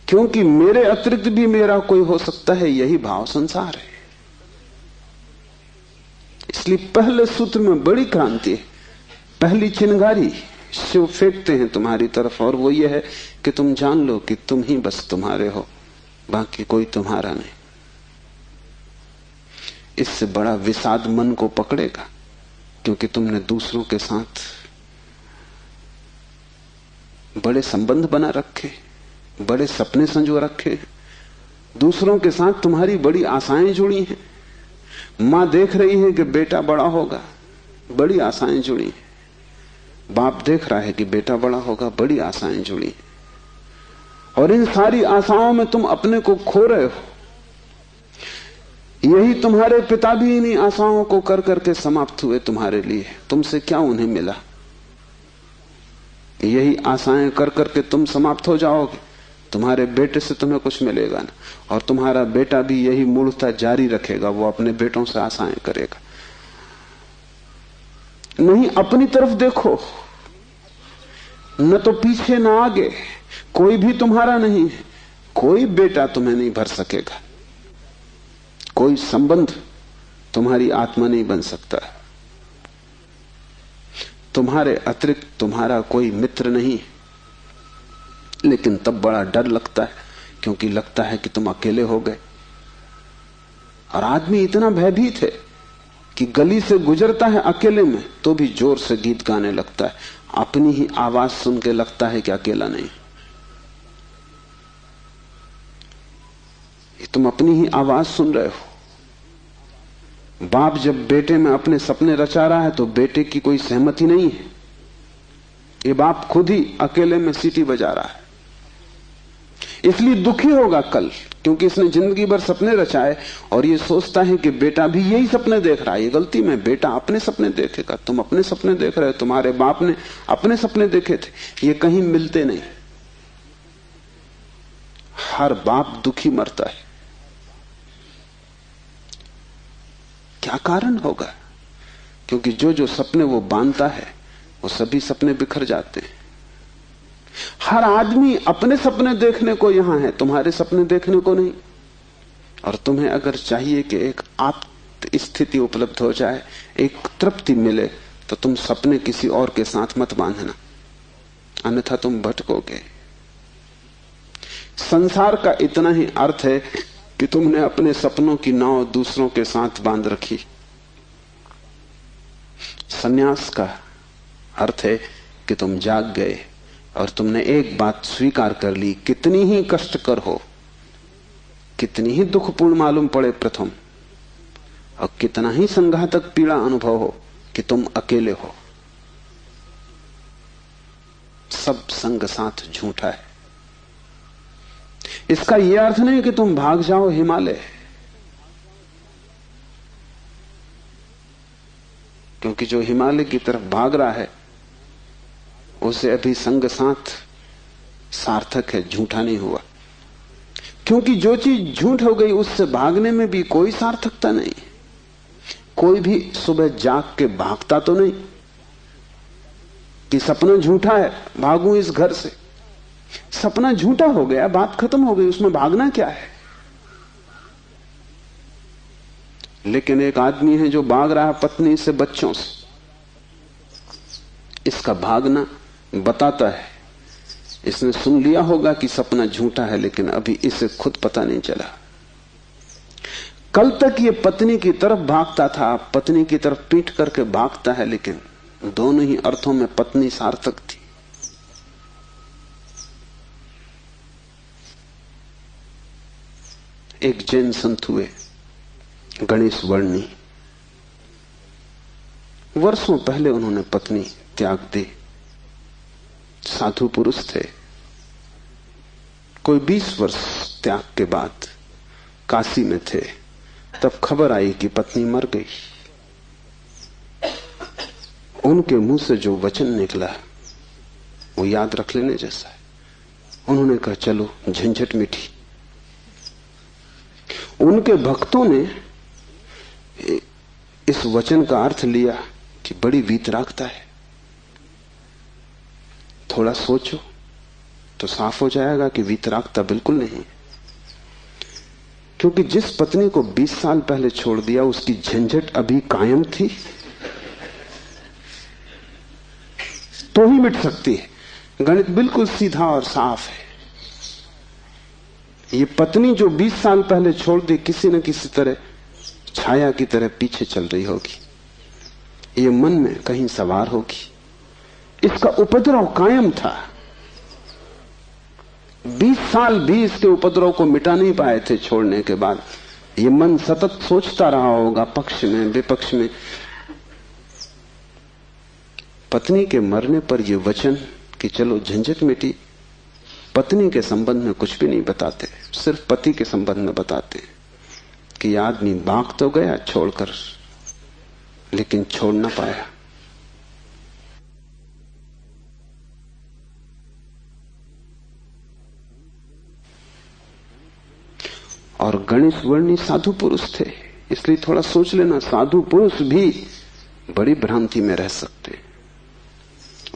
क्योंकि मेरे अतिरिक्त भी मेरा कोई हो सकता है, यही भाव संसार है। इसलिए पहले सूत्र में बड़ी क्रांति है। पहली चिंगारी शिव फेंकते हैं तुम्हारी तरफ, और वो ये है कि तुम जान लो कि तुम ही बस तुम्हारे हो, बाकी कोई तुम्हारा नहीं। इससे बड़ा विषाद मन को पकड़ेगा, क्योंकि तुमने दूसरों के साथ बड़े संबंध बना रखे, बड़े सपने संजो रखे, दूसरों के साथ तुम्हारी बड़ी आशाएं जुड़ी हैं। मां देख रही है कि बेटा बड़ा होगा, बड़ी आशाएं जुड़ी हैं। बाप देख रहा है कि बेटा बड़ा होगा, बड़ी आशाएं जुड़ी हैं। और इन सारी आशाओं में तुम अपने को खो रहे हो। यही तुम्हारे पिता भी इन्हीं आशाओं को कर करके समाप्त हुए तुम्हारे लिए। तुमसे क्या उन्हें मिला? यही आशाएं कर करके तुम समाप्त हो जाओगे। तुम्हारे बेटे से तुम्हें कुछ मिलेगा ना, और तुम्हारा बेटा भी यही मूर्खता जारी रखेगा, वो अपने बेटों से आशाएं करेगा। नहीं, अपनी तरफ देखो, न तो पीछे न आगे, कोई भी तुम्हारा नहीं है। कोई बेटा तुम्हें नहीं भर सकेगा, कोई संबंध तुम्हारी आत्मा नहीं बन सकता। तुम्हारे अतिरिक्त तुम्हारा कोई मित्र नहीं है। लेकिन तब बड़ा डर लगता है, क्योंकि लगता है कि तुम अकेले हो गए। और आदमी इतना भयभीत है कि गली से गुजरता है अकेले में तो भी जोर से गीत गाने लगता है। अपनी ही आवाज सुन के लगता है कि अकेला नहीं। तुम अपनी ही आवाज सुन रहे हो। बाप जब बेटे में अपने सपने रचा रहा है तो बेटे की कोई सहमति नहीं है। ये बाप खुद ही अकेले में सीटी बजा रहा है। इसलिए दुखी होगा कल, क्योंकि इसने जिंदगी भर सपने रचाए और ये सोचता है कि बेटा भी यही सपने देख रहा है। ये गलती में, बेटा अपने सपने देखेगा। तुम अपने सपने देख रहे हो, तुम्हारे बाप ने अपने सपने देखे थे। ये कहीं मिलते नहीं। हर बाप दुखी मरता है। क्या कारण होगा? क्योंकि जो जो सपने वो बांधता है वो सभी सपने बिखर जाते हैं। हर आदमी अपने सपने देखने को यहां है, तुम्हारे सपने देखने को नहीं। और तुम्हें अगर चाहिए कि एक आत्म स्थिति उपलब्ध हो जाए, एक तृप्ति मिले, तो तुम सपने किसी और के साथ मत बांधना, अन्यथा तुम भटकोगे। संसार का इतना ही अर्थ है कि तुमने अपने सपनों की नाव दूसरों के साथ बांध रखी। संन्यास का अर्थ है कि तुम जाग गए और तुमने एक बात स्वीकार कर ली, कितनी ही कष्टकर हो, कितनी ही दुखपूर्ण मालूम पड़े प्रथम, और कितना ही संघातक पीड़ा अनुभव हो, कि तुम अकेले हो। सब संग साथ झूठा है। इसका यह अर्थ नहीं कि तुम भाग जाओ हिमालय, क्योंकि जो हिमालय की तरफ भाग रहा है उसे अभी संग साथ सार्थक है, झूठा नहीं हुआ। क्योंकि जो चीज झूठ हो गई उससे भागने में भी कोई सार्थकता नहीं। कोई भी सुबह जाग के भागता तो नहीं कि सपना झूठा है, भागूं इस घर से। सपना झूठा हो गया, बात खत्म हो गई, उसमें भागना क्या है। लेकिन एक आदमी है जो भाग रहा है पत्नी से, बच्चों से। इसका भागना बताता है, इसने सुन लिया होगा कि सपना झूठा है, लेकिन अभी इसे खुद पता नहीं चला। कल तक ये पत्नी की तरफ भागता था, पत्नी की तरफ पीठ करके भागता है, लेकिन दोनों ही अर्थों में पत्नी सार्थक थी। एक जैन संत हुए, गणेश वर्णी। वर्षों पहले उन्होंने पत्नी त्याग दी। साधु पुरुष थे। कोई 20 वर्ष त्याग के बाद काशी में थे, तब खबर आई कि पत्नी मर गई। उनके मुंह से जो वचन निकला वो याद रख लेने जैसा है। उन्होंने कहा, चलो झंझट मिटी। उनके भक्तों ने इस वचन का अर्थ लिया कि बड़ी वीतरागता है, थोड़ा सोचो। तो साफ हो जाएगा कि वीतरागता बिल्कुल नहीं। क्योंकि जिस पत्नी को 20 साल पहले छोड़ दिया उसकी झंझट अभी कायम थी तो ही मिट सकती है। गणित बिल्कुल सीधा और साफ है। ये पत्नी जो 20 साल पहले छोड़ दी किसी न किसी तरह छाया की तरह पीछे चल रही होगी, ये मन में कहीं सवार होगी। इसका उपद्रव कायम था। 20 साल भी इसके उपद्रव को मिटा नहीं पाए थे छोड़ने के बाद। ये मन सतत सोचता रहा होगा पक्ष में विपक्ष में। पत्नी के मरने पर ये वचन कि चलो झंझट मिटी, पत्नी के संबंध में कुछ भी नहीं बताते, सिर्फ पति के संबंध में बताते कि आदमी भाग तो गया छोड़कर, लेकिन छोड़ ना पाया। और गणेश वर्णी साधु पुरुष थे, इसलिए थोड़ा सोच लेना, साधु पुरुष भी बड़ी भ्रांति में रह सकते।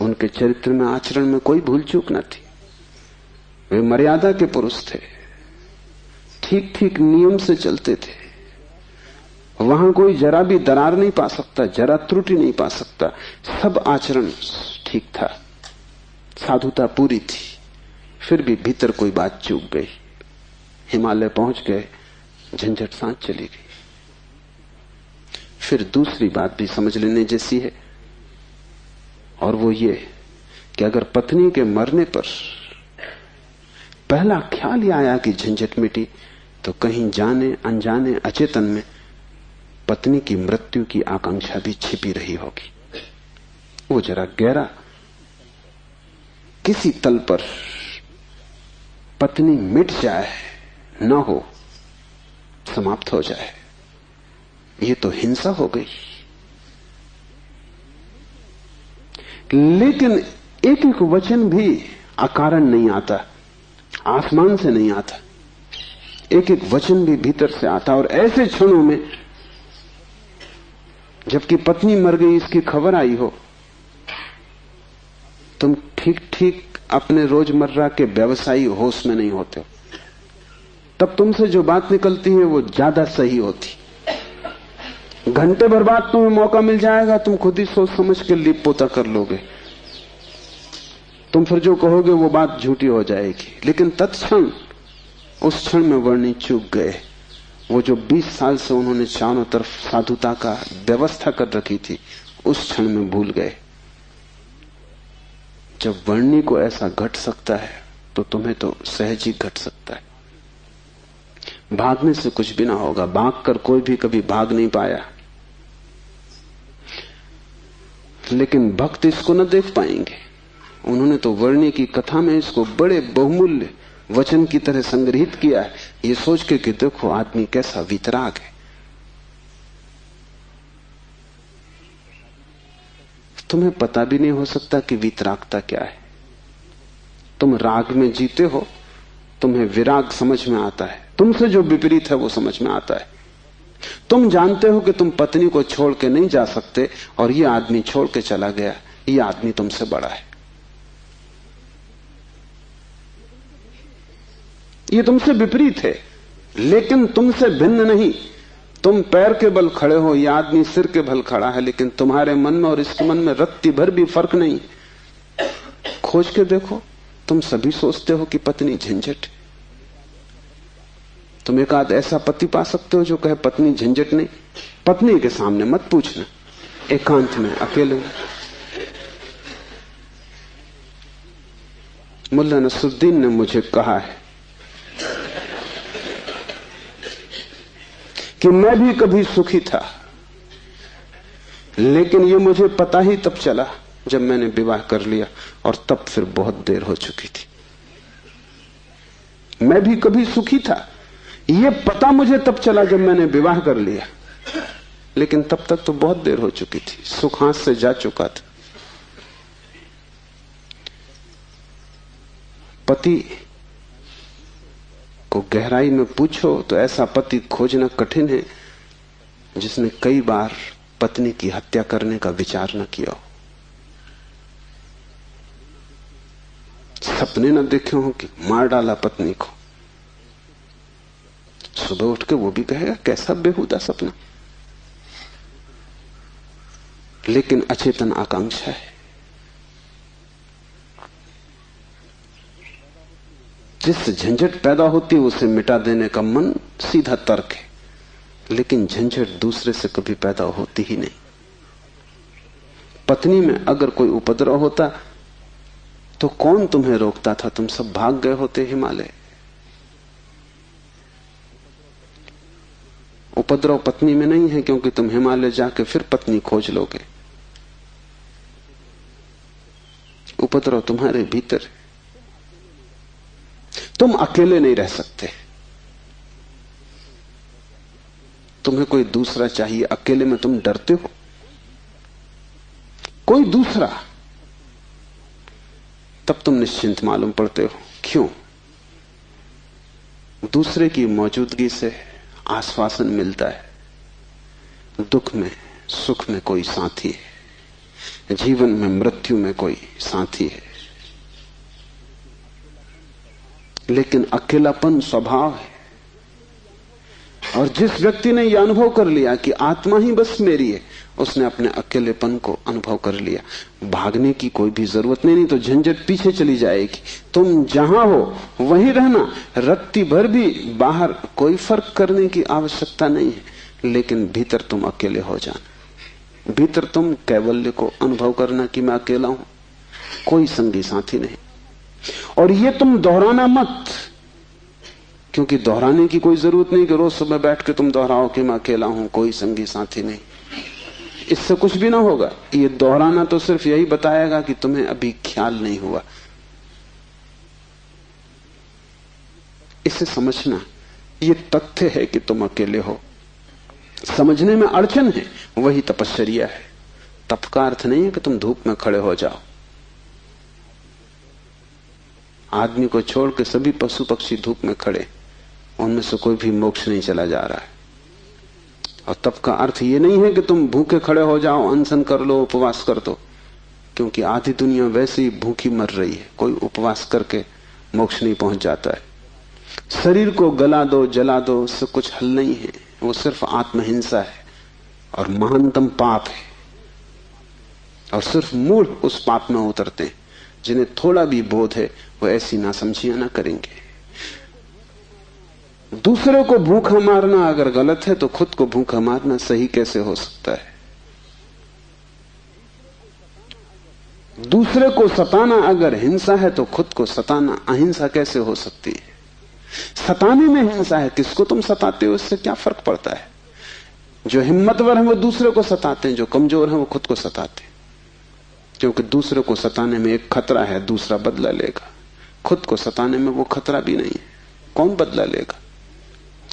उनके चरित्र में आचरण में कोई भूल चूक न थी। वे मर्यादा के पुरुष थे, ठीक ठीक नियम से चलते थे। वहां कोई जरा भी दरार नहीं पा सकता, जरा त्रुटि नहीं पा सकता। सब आचरण ठीक था, साधुता पूरी थी। फिर भी भीतर कोई बात चूक गई। हिमालय पहुंच गए, झंझट सांस चली गई। फिर दूसरी बात भी समझ लेने जैसी है, और वो ये कि अगर पत्नी के मरने पर पहला ख्याल ही आया कि झंझट मिटी, तो कहीं जाने अनजाने अचेतन में पत्नी की मृत्यु की आकांक्षा भी छिपी रही होगी। वो जरा गहरा किसी तल पर पत्नी मिट जाए, न हो, समाप्त हो जाए, ये तो हिंसा हो गई। लेकिन एक एक वचन भी अकारण नहीं आता, आसमान से नहीं आता। एक एक वचन भी भीतर से आता। और ऐसे क्षणों में जबकि पत्नी मर गई इसकी खबर आई हो, तुम ठीक ठीक अपने रोजमर्रा के व्यवसायी होश में नहीं होते हो, तब तुमसे जो बात निकलती है वो ज्यादा सही होती। घंटे भर बाद तुम्हें मौका मिल जाएगा, तुम खुद ही सोच समझ के लीप पोता कर लोगे। तुम फिर जो कहोगे वो बात झूठी हो जाएगी। लेकिन तत्क्षण उस क्षण में वर्णी चूक गए। वो जो 20 साल से उन्होंने चारों तरफ साधुता का व्यवस्था कर रखी थी, उस क्षण में भूल गए। जब वर्णी को ऐसा घट सकता है तो तुम्हें तो सहज ही घट सकता है। भागने से कुछ भी ना होगा, भागकर कोई भी कभी भाग नहीं पाया। लेकिन भक्त इसको न देख पाएंगे। उन्होंने तो वर्णी की कथा में इसको बड़े बहुमूल्य वचन की तरह संग्रहित किया है, ये सोच के कि देखो आदमी कैसा वीतराग है। तुम्हें पता भी नहीं हो सकता कि वीतरागता क्या है। तुम राग में जीते हो, तुम्हें विराग समझ में आता है, तुमसे जो विपरीत है वो समझ में आता है। तुम जानते हो कि तुम पत्नी को छोड़ के नहीं जा सकते, और ये आदमी छोड़ के चला गया, ये आदमी तुमसे बड़ा है, ये तुमसे विपरीत है, लेकिन तुमसे भिन्न नहीं। तुम पैर के बल खड़े हो, ये आदमी सिर के बल खड़ा है, लेकिन तुम्हारे मन में और इसके मन में रत्ती भर भी फर्क नहीं। खोज के देखो, तुम सभी सोचते हो कि पत्नी झंझट। तुम एक आध ऐसा पति पा सकते हो जो कहे पत्नी झंझट नहीं। पत्नी के सामने मत पूछना, एकांत में अकेले। मुल्ला नसरुद्दीन ने मुझे कहा है कि मैं भी कभी सुखी था, लेकिन ये मुझे पता ही तब चला जब मैंने विवाह कर लिया, और तब फिर बहुत देर हो चुकी थी। मैं भी कभी सुखी था, ये पता मुझे तब चला जब मैंने विवाह कर लिया, लेकिन तब तक तो बहुत देर हो चुकी थी, सुख हाथ से जा चुका था। पति को गहराई में पूछो तो ऐसा पति खोजना कठिन है जिसने कई बार पत्नी की हत्या करने का विचार न किया हो। सपने न देखे हो कि मार डाला पत्नी को, सुबह उठ के वो भी कहेगा कैसा बेहुदा सपना। लेकिन अचेतन आकांक्षा है। जिससे झंझट पैदा होती है उसे मिटा देने का मन सीधा तर्क है, लेकिन झंझट दूसरे से कभी पैदा होती ही नहीं। पत्नी में अगर कोई उपद्रव होता तो कौन तुम्हें रोकता था? तुम सब भाग गए होते हिमालय। उपद्रव पत्नी में नहीं है, क्योंकि तुम हिमालय जाके फिर पत्नी खोज लोगे। उपद्रव तुम्हारे भीतर है। तुम अकेले नहीं रह सकते, तुम्हें कोई दूसरा चाहिए। अकेले में तुम डरते हो, कोई दूसरा, तब तुम निश्चिंत मालूम पड़ते हो। क्यों? दूसरे की मौजूदगी से आश्वासन मिलता है। दुख में सुख में कोई साथी है, जीवन में मृत्यु में कोई साथी है। लेकिन अकेलापन स्वभाव है। और जिस व्यक्ति ने यह अनुभव कर लिया कि आत्मा ही बस मेरी है, उसने अपने अकेलेपन को अनुभव कर लिया। भागने की कोई भी जरूरत नहीं तो झंझट पीछे चली जाएगी। तुम जहां हो वहीं रहना, रत्ती भर भी बाहर कोई फर्क करने की आवश्यकता नहीं है, लेकिन भीतर तुम अकेले हो जाना। भीतर तुम कैवल्य को अनुभव करना कि मैं अकेला हूं, कोई संगी साथी नहीं। और ये तुम दोहराना मत, क्योंकि दोहराने की कोई जरूरत नहीं कि रोज सुबह बैठ के तुम दोहराओ कि मैं अकेला हूं, कोई संगी साथी नहीं। इससे कुछ भी ना होगा। ये दोहराना तो सिर्फ यही बताएगा कि तुम्हें अभी ख्याल नहीं हुआ। इसे समझना, ये तथ्य है कि तुम अकेले हो। समझने में अड़चन है, वही तपश्चर्या है। तप का अर्थ नहीं है कि तुम धूप में खड़े हो जाओ। आदमी को छोड़ के सभी पशु पक्षी धूप में खड़े, उनमें से कोई भी मोक्ष नहीं चला जा रहा है। और तप का अर्थ ये नहीं है कि तुम भूखे खड़े हो जाओ, अनशन कर लो, उपवास कर दो, क्योंकि आधी दुनिया वैसे ही भूखी मर रही है। कोई उपवास करके मोक्ष नहीं पहुंच जाता है। शरीर को गला दो, जला दो, उससे कुछ हल नहीं है। वो सिर्फ आत्महिंसा है और महानतम पाप है। और सिर्फ मूढ़ उस पाप में उतरते हैं। जिन्हें थोड़ा भी बोध है वो ऐसी नासमझियां ना करेंगे। दूसरे को भूखा मारना अगर गलत है तो खुद को भूखा मारना सही कैसे हो सकता है? दूसरे को सताना अगर हिंसा है तो खुद को सताना अहिंसा कैसे हो सकती है? सताने में हिंसा है, किसको तुम सताते हो इससे क्या फर्क पड़ता है? जो हिम्मतवर है वो दूसरे को सताते हैं, जो कमजोर है वो खुद को सताते हैं। क्योंकि दूसरे को सताने में एक खतरा है, दूसरा बदला लेगा। खुद को सताने में वो खतरा भी नहीं है, कौन बदला लेगा?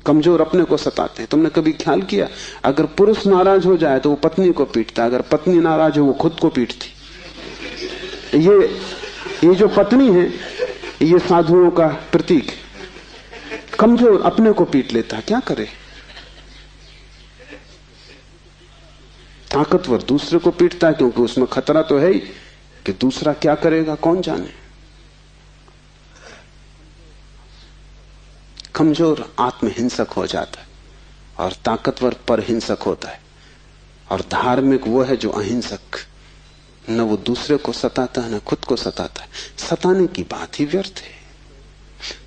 कमजोर अपने को सताते हैं। तुमने कभी ख्याल किया, अगर पुरुष नाराज हो जाए तो वो पत्नी को पीटता, अगर पत्नी नाराज हो वो खुद को पीटती। ये जो पत्नी है ये साधुओं का प्रतीक है। कमजोर अपने को पीट लेता, क्या करे? ताकतवर दूसरे को पीटता है, क्योंकि उसमें खतरा तो है ही कि दूसरा क्या करेगा कौन जाने। कमजोर आत्महिंसक हो जाता है और ताकतवर परहिंसक होता है। और धार्मिक वो है जो अहिंसक, न वो दूसरे को सताता है न खुद को सताता है। सताने की बात ही व्यर्थ है।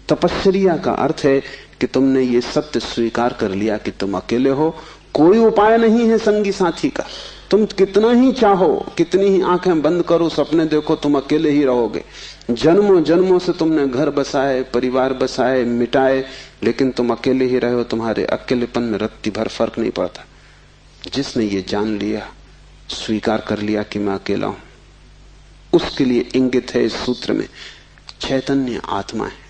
तपश्चर्या का अर्थ है कि तुमने ये सत्य स्वीकार कर लिया कि तुम अकेले हो, कोई उपाय नहीं है संगी साथी का। तुम कितना ही चाहो, कितनी ही आंखें बंद करो, सपने देखो, तुम अकेले ही रहोगे। जन्मों जन्मों से तुमने घर बसाए, परिवार बसाए, मिटाए, लेकिन तुम अकेले ही रहे हो। तुम्हारे अकेलेपन में रत्ती भर फर्क नहीं पड़ता। जिसने ये जान लिया, स्वीकार कर लिया कि मैं अकेला हूं, उसके लिए इंगित है इस सूत्र में चैतन्य आत्मा है,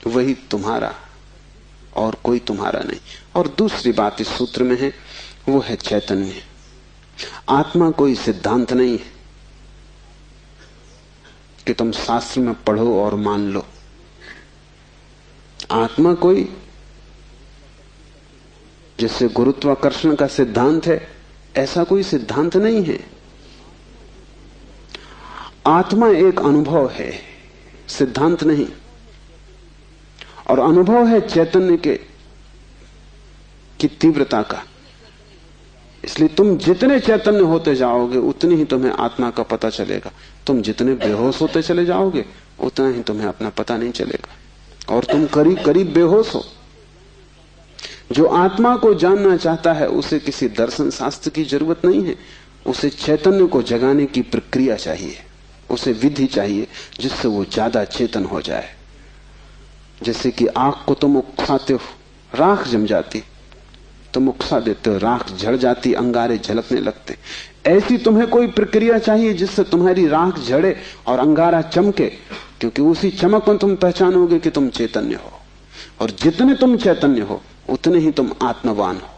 वही तुम्हारा और कोई तुम्हारा नहीं। और दूसरी बात इस सूत्र में है, वो है चैतन्य। आत्मा कोई सिद्धांत नहीं है कि तुम शास्त्र में पढ़ो और मान लो। आत्मा कोई, जैसे गुरुत्वाकर्षण का सिद्धांत है, ऐसा कोई सिद्धांत नहीं है। आत्मा एक अनुभव है, सिद्धांत नहीं। और अनुभव है चैतन्य की तीव्रता का। इसलिए तुम जितने चैतन्य होते जाओगे उतनी ही तुम्हें आत्मा का पता चलेगा। तुम जितने बेहोश होते चले जाओगे उतना ही तुम्हें अपना पता नहीं चलेगा, और तुम करीब करीब बेहोश हो। जो आत्मा को जानना चाहता है उसे किसी दर्शन शास्त्र की जरूरत नहीं है, उसे चैतन्य को जगाने की प्रक्रिया चाहिए, उसे विधि चाहिए जिससे वो ज्यादा चेतन हो जाए। जैसे कि आग को तुम उकसाते हो, राख जम जाती, तुम उकसा देते हो, राख झड़ जाती, अंगारे झलकने लगते। ऐसी तुम्हें कोई प्रक्रिया चाहिए जिससे तुम्हारी राख झड़े और अंगारा चमके, क्योंकि उसी चमक में तुम पहचानोगे कि तुम चैतन्य हो। और जितने तुम चैतन्य हो उतने ही तुम आत्मवान हो।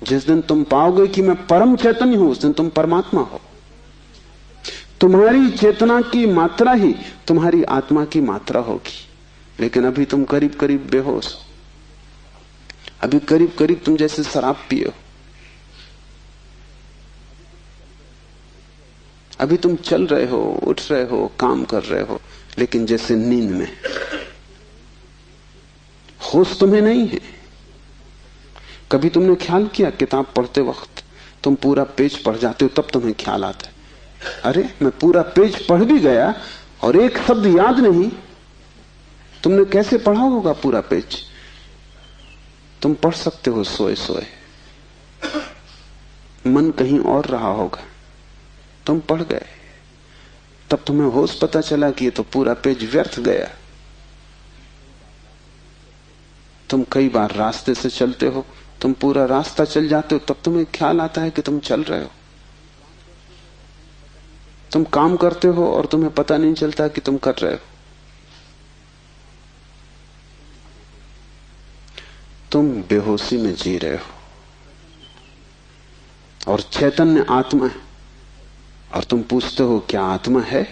जिस दिन तुम पाओगे कि मैं परम चैतन्य हूं, उस दिन तुम परमात्मा हो। तुम्हारी चेतना की मात्रा ही तुम्हारी आत्मा की मात्रा होगी। लेकिन अभी तुम करीब करीब बेहोश हो, अभी करीब करीब तुम जैसे शराब पिए हो, अभी तुम चल रहे हो, उठ रहे हो, काम कर रहे हो, लेकिन जैसे नींद में। होश तुम्हें नहीं है। कभी तुमने ख्याल किया, किताब पढ़ते वक्त तुम पूरा पेज पढ़ जाते हो, तब तुम्हें ख्याल आता है, अरे मैं पूरा पेज पढ़ भी गया और एक शब्द याद नहीं। तुमने कैसे पढ़ा होगा पूरा पेज? तुम पढ़ सकते हो सोए सोए, मन कहीं और रहा होगा, तुम पढ़ गए, तब तुम्हें होश पता चला कि ये तो पूरा पेज व्यर्थ गया। तुम कई बार रास्ते से चलते हो, तुम पूरा रास्ता चल जाते हो, तब तुम्हें ख्याल आता है कि तुम चल रहे हो। तुम काम करते हो और तुम्हें पता नहीं चलता कि तुम कर रहे हो। तुम बेहोशी में जी रहे हो और चैतन्य आत्मा है। और तुम पूछते हो क्या आत्मा है?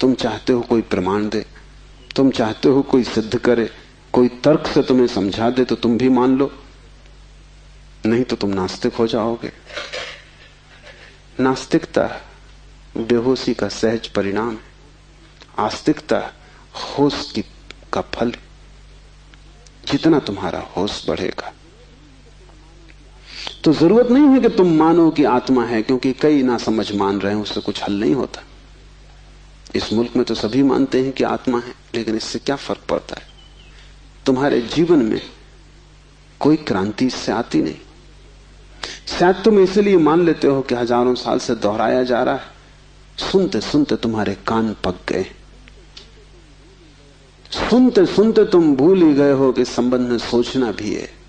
तुम चाहते हो कोई प्रमाण दे, तुम चाहते हो कोई सिद्ध करे, कोई तर्क से तुम्हें समझा दे तो तुम भी मान लो, नहीं तो तुम नास्तिक हो जाओगे। नास्तिकता बेहोशी का सहज परिणाम है, आस्तिकता होश का फल। जितना तुम्हारा होश बढ़ेगा तो जरूरत नहीं है कि तुम मानो कि आत्मा है, क्योंकि कई ना समझ मान रहे हैं, उससे कुछ हल नहीं होता। इस मुल्क में तो सभी मानते हैं कि आत्मा है, लेकिन इससे क्या फर्क पड़ता है? तुम्हारे जीवन में कोई क्रांति इससे आती नहीं। शायद तुम इसलिए मान लेते हो कि हजारों साल से दोहराया जा रहा है। सुनते सुनते तुम्हारे कान पक गए, सुनते सुनते तुम भूल ही गए हो कि संबंध में सोचना भी है।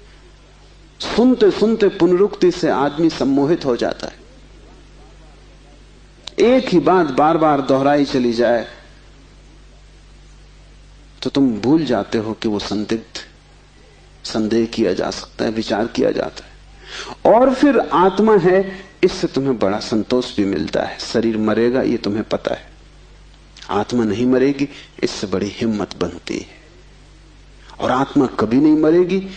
सुनते सुनते पुनरुक्ति से आदमी सम्मोहित हो जाता है। एक ही बात बार बार दोहराई चली जाए तो तुम भूल जाते हो कि वो संदेह किया जा सकता है, विचार किया जाता है। और फिर आत्मा है, इससे तुम्हें बड़ा संतोष भी मिलता है। शरीर मरेगा ये तुम्हें पता है, आत्मा नहीं मरेगी, इससे बड़ी हिम्मत बनती है। और आत्मा कभी नहीं मरेगी,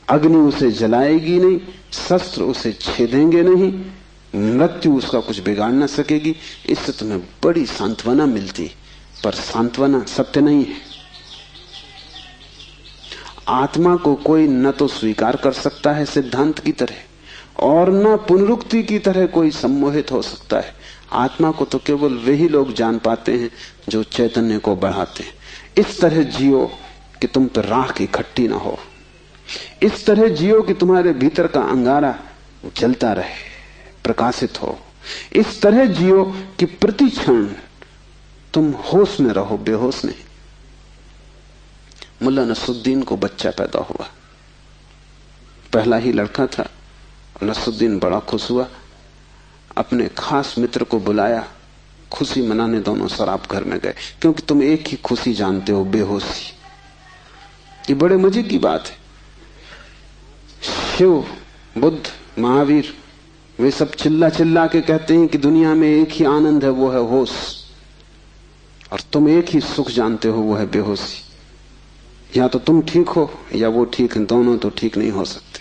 अग्नि उसे जलाएगी नहीं, शस्त्र उसे छेदेंगे नहीं, मृत्यु उसका कुछ बिगाड़ ना सकेगी। इससे तुम्हें बड़ी सांत्वना मिलती, पर सांत्वना सत्य नहीं है। आत्मा को कोई न तो स्वीकार कर सकता है सिद्धांत की तरह, और न पुनरुक्ति की तरह कोई सम्मोहित हो सकता है। आत्मा को तो केवल वही लोग जान पाते हैं जो चैतन्य को बढ़ाते हैं। इस तरह जियो कि तुम पर राख इकट्ठी ना हो, इस तरह जियो कि तुम्हारे भीतर का अंगारा जलता रहे, प्रकाशित हो। इस तरह जियो कि प्रति क्षण तुम होश में रहो, बेहोश नहीं। मुल्ला नसरुद्दीन को बच्चा पैदा हुआ, पहला ही लड़का था। नसरुद्दीन बड़ा खुश हुआ, अपने खास मित्र को बुलाया, खुशी मनाने दोनों शराब घर में गए। क्योंकि तुम एक ही खुशी जानते हो, बेहोशी। ये बड़े मजे की बात है। शिव, बुद्ध, महावीर, वे सब चिल्ला चिल्ला के कहते हैं कि दुनिया में एक ही आनंद है, वो है होश। और तुम एक ही सुख जानते हो, वो है बेहोशी। या तो तुम ठीक हो या वो ठीक है, दोनों तो ठीक नहीं हो सकते।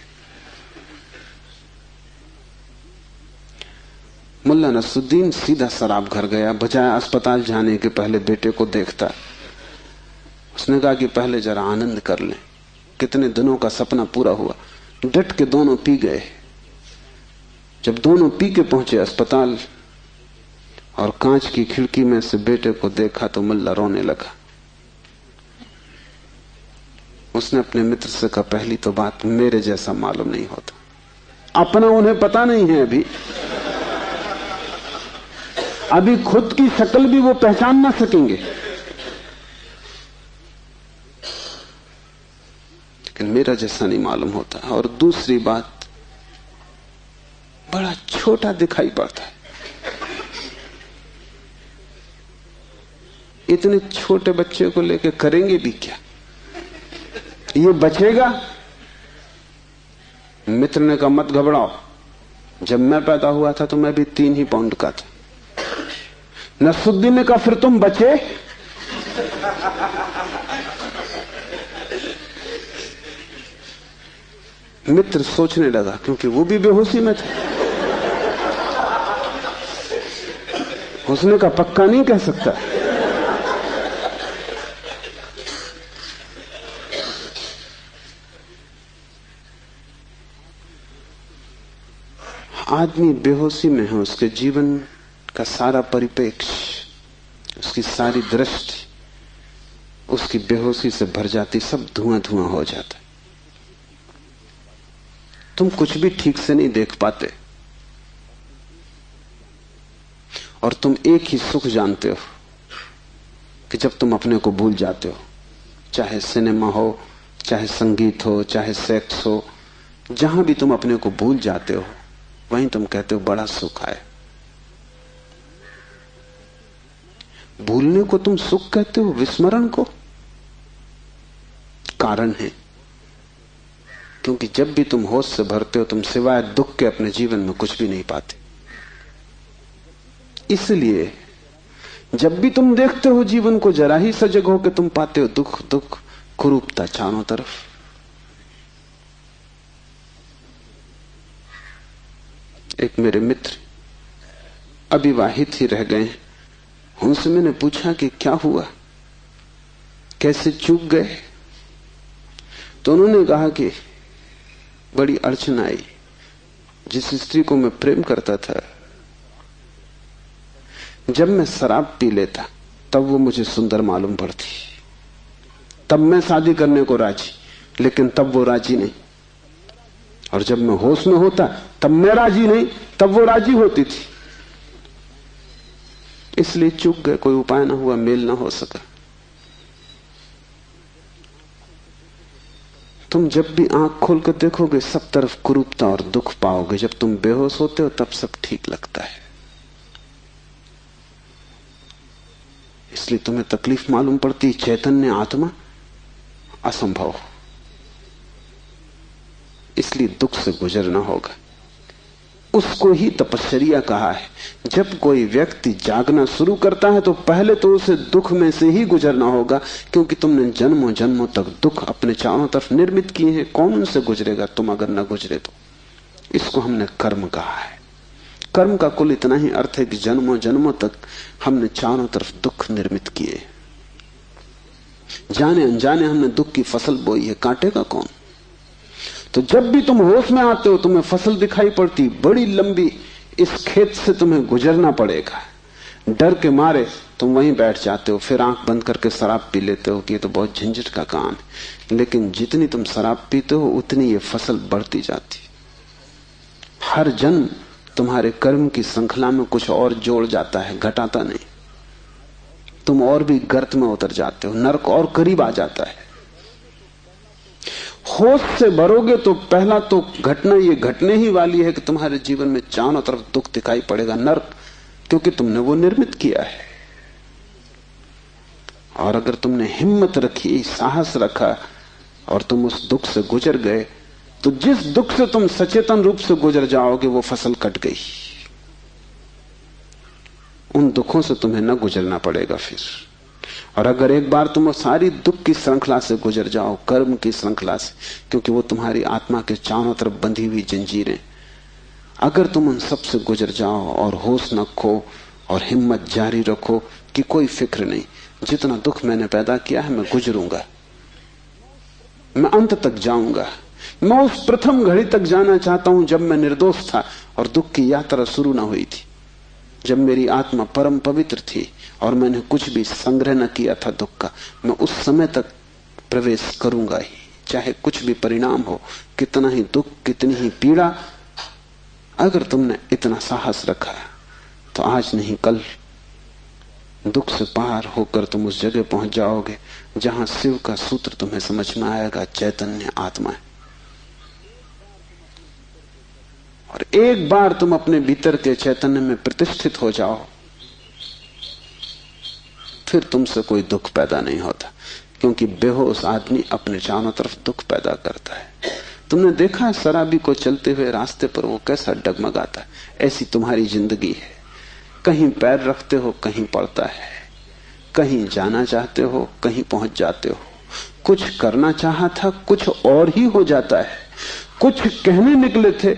मुल्ला नसरुद्दीन सीधा शराब घर गया, बजाय अस्पताल जाने के पहले बेटे को देखता। उसने कहा कि पहले जरा आनंद कर लें, कितने दिनों का सपना पूरा हुआ। डट के दोनों पी गए। जब दोनों पी के पहुंचे अस्पताल और कांच की खिड़की में से बेटे को देखा तो मुल्ला रोने लगा। उसने अपने मित्र से कहा, पहली तो बात मेरे जैसा मालूम नहीं होता। अपना उन्हें पता नहीं है, अभी खुद की शक्ल भी वो पहचान ना सकेंगे, लेकिन मेरा जैसा नहीं मालूम होता। और दूसरी बात, बड़ा छोटा दिखाई पड़ता है। इतने छोटे बच्चे को लेके करेंगे भी क्या? ये बचेगा? मित्र ने कहा, मत घबराओ, जब मैं पैदा हुआ था तो मैं भी 3 ही पाउंड का था। नसरुद्दीन ने कहा, फिर तुम बचे? मित्र सोचने लगा, क्योंकि वो भी बेहोशी में था। उसने कहा, पक्का नहीं कह सकता। आदमी बेहोशी में है, उसके जीवन का सारा परिप्रेक्ष्य, उसकी सारी दृष्टि उसकी बेहोशी से भर जाती, सब धुआं धुआं हो जाता है। तुम कुछ भी ठीक से नहीं देख पाते और तुम एक ही सुख जानते हो कि जब तुम अपने को भूल जाते हो, चाहे सिनेमा हो, चाहे संगीत हो, चाहे सेक्स हो, जहां भी तुम अपने को भूल जाते हो वहीं तुम कहते हो बड़ा सुख आया। भूलने को तुम सुख कहते हो, विस्मरण को? कारण है, क्योंकि जब भी तुम होश से भरते हो तुम सिवाय दुख के अपने जीवन में कुछ भी नहीं पाते। इसलिए जब भी तुम देखते हो जीवन को, जरा ही सजग हो के तुम पाते हो दुख दुख, कुरूपता चारों तरफ। एक मेरे मित्र अविवाहित ही रह गए, उनसे मैंने पूछा कि क्या हुआ, कैसे चूक गए? तो उन्होंने कहा कि बड़ी अड़चन आई। जिस स्त्री को मैं प्रेम करता था, जब मैं शराब पी लेता तब वो मुझे सुंदर मालूम पड़ती, तब मैं शादी करने को राजी, लेकिन तब वो राजी नहीं। और जब मैं होश में होता तब मैं राजी नहीं, तब वो राजी होती थी। इसलिए चूक गए, कोई उपाय ना हुआ, मेल ना हो सका। तुम जब भी आंख खोल कर देखोगे सब तरफ कुरूपता और दुख पाओगे। जब तुम बेहोश होते हो तब सब ठीक लगता है। इसलिए तुम्हें तकलीफ मालूम पड़ती, चैतन्य आत्मा असंभव। इसलिए दुख से गुजरना होगा। उसको ही तपश्चर्या कहा है। जब कोई व्यक्ति जागना शुरू करता है तो पहले तो उसे दुख में से ही गुजरना होगा, क्योंकि तुमने जन्मों जन्मों तक दुख अपने चारों तरफ निर्मित किए हैं। कौन उनसे गुजरेगा तुम अगर न गुजरे तो? इसको हमने कर्म कहा है। कर्म का कुल इतना ही अर्थ है कि जन्मों जन्मों तक हमने चारों तरफ दुख निर्मित किए, जाने अनजाने हमने दुख की फसल बोई है, काटेगा कौन? तो जब भी तुम होश में आते हो तुम्हें फसल दिखाई पड़ती बड़ी लंबी, इस खेत से तुम्हें गुजरना पड़ेगा। डर के मारे तुम वहीं बैठ जाते हो, फिर आंख बंद करके शराब पी लेते हो कि ये तो बहुत झंझट का काम है। लेकिन जितनी तुम शराब पीते हो उतनी ये फसल बढ़ती जाती। हर जन्म तुम्हारे कर्म की श्रृंखला में कुछ और जोड़ जाता है, घटाता नहीं। तुम और भी गर्त में उतर जाते हो, नरक और करीब आ जाता है। होश से भरोगे तो पहला तो घटना ये घटने ही वाली है कि तुम्हारे जीवन में चारों तरफ दुख दिखाई पड़ेगा, नरक, क्योंकि तुमने वो निर्मित किया है। और अगर तुमने हिम्मत रखी, साहस रखा और तुम उस दुख से गुजर गए, तो जिस दुख से तुम सचेतन रूप से गुजर जाओगे वो फसल कट गई। उन दुखों से तुम्हें न गुजरना पड़ेगा फिर। और अगर एक बार तुम सारी दुख की श्रृंखला से गुजर जाओ, कर्म की श्रृंखला से, क्योंकि वो तुम्हारी आत्मा के चारों तरफ बंधी हुई जंजीरें, अगर तुम उन सब से गुजर जाओ और होश न खो और हिम्मत जारी रखो कि कोई फिक्र नहीं, जितना दुख मैंने पैदा किया है मैं गुजरूंगा, मैं अंत तक जाऊंगा। मैं उस प्रथम घड़ी तक जाना चाहता हूं जब मैं निर्दोष था और दुख की यात्रा शुरू ना हुई थी, जब मेरी आत्मा परम पवित्र थी और मैंने कुछ भी संग्रह न किया था दुख का। मैं उस समय तक प्रवेश करूंगा ही, चाहे कुछ भी परिणाम हो, कितना ही दुख, कितनी ही पीड़ा। अगर तुमने इतना साहस रखा तो आज नहीं कल दुख से पार होकर तुम उस जगह पहुंच जाओगे जहां शिव का सूत्र तुम्हें समझ में आएगा, चैतन्य आत्मा है। और एक बार तुम अपने भीतर के चैतन्य में प्रतिष्ठित हो जाओ, फिर तुमसे कोई दुख पैदा नहीं होता, क्योंकि बेहोश आदमी अपने चारों तरफ दुख पैदा करता है। तुमने देखा है शराबी को चलते हुए रास्ते पर वो कैसा डगमगाता है? ऐसी तुम्हारी जिंदगी है, कहीं पैर रखते हो कहीं पड़ता है, कहीं जाना चाहते हो कहीं पहुंच जाते हो, कुछ करना चाहा था कुछ और ही हो जाता है, कुछ कहने निकले थे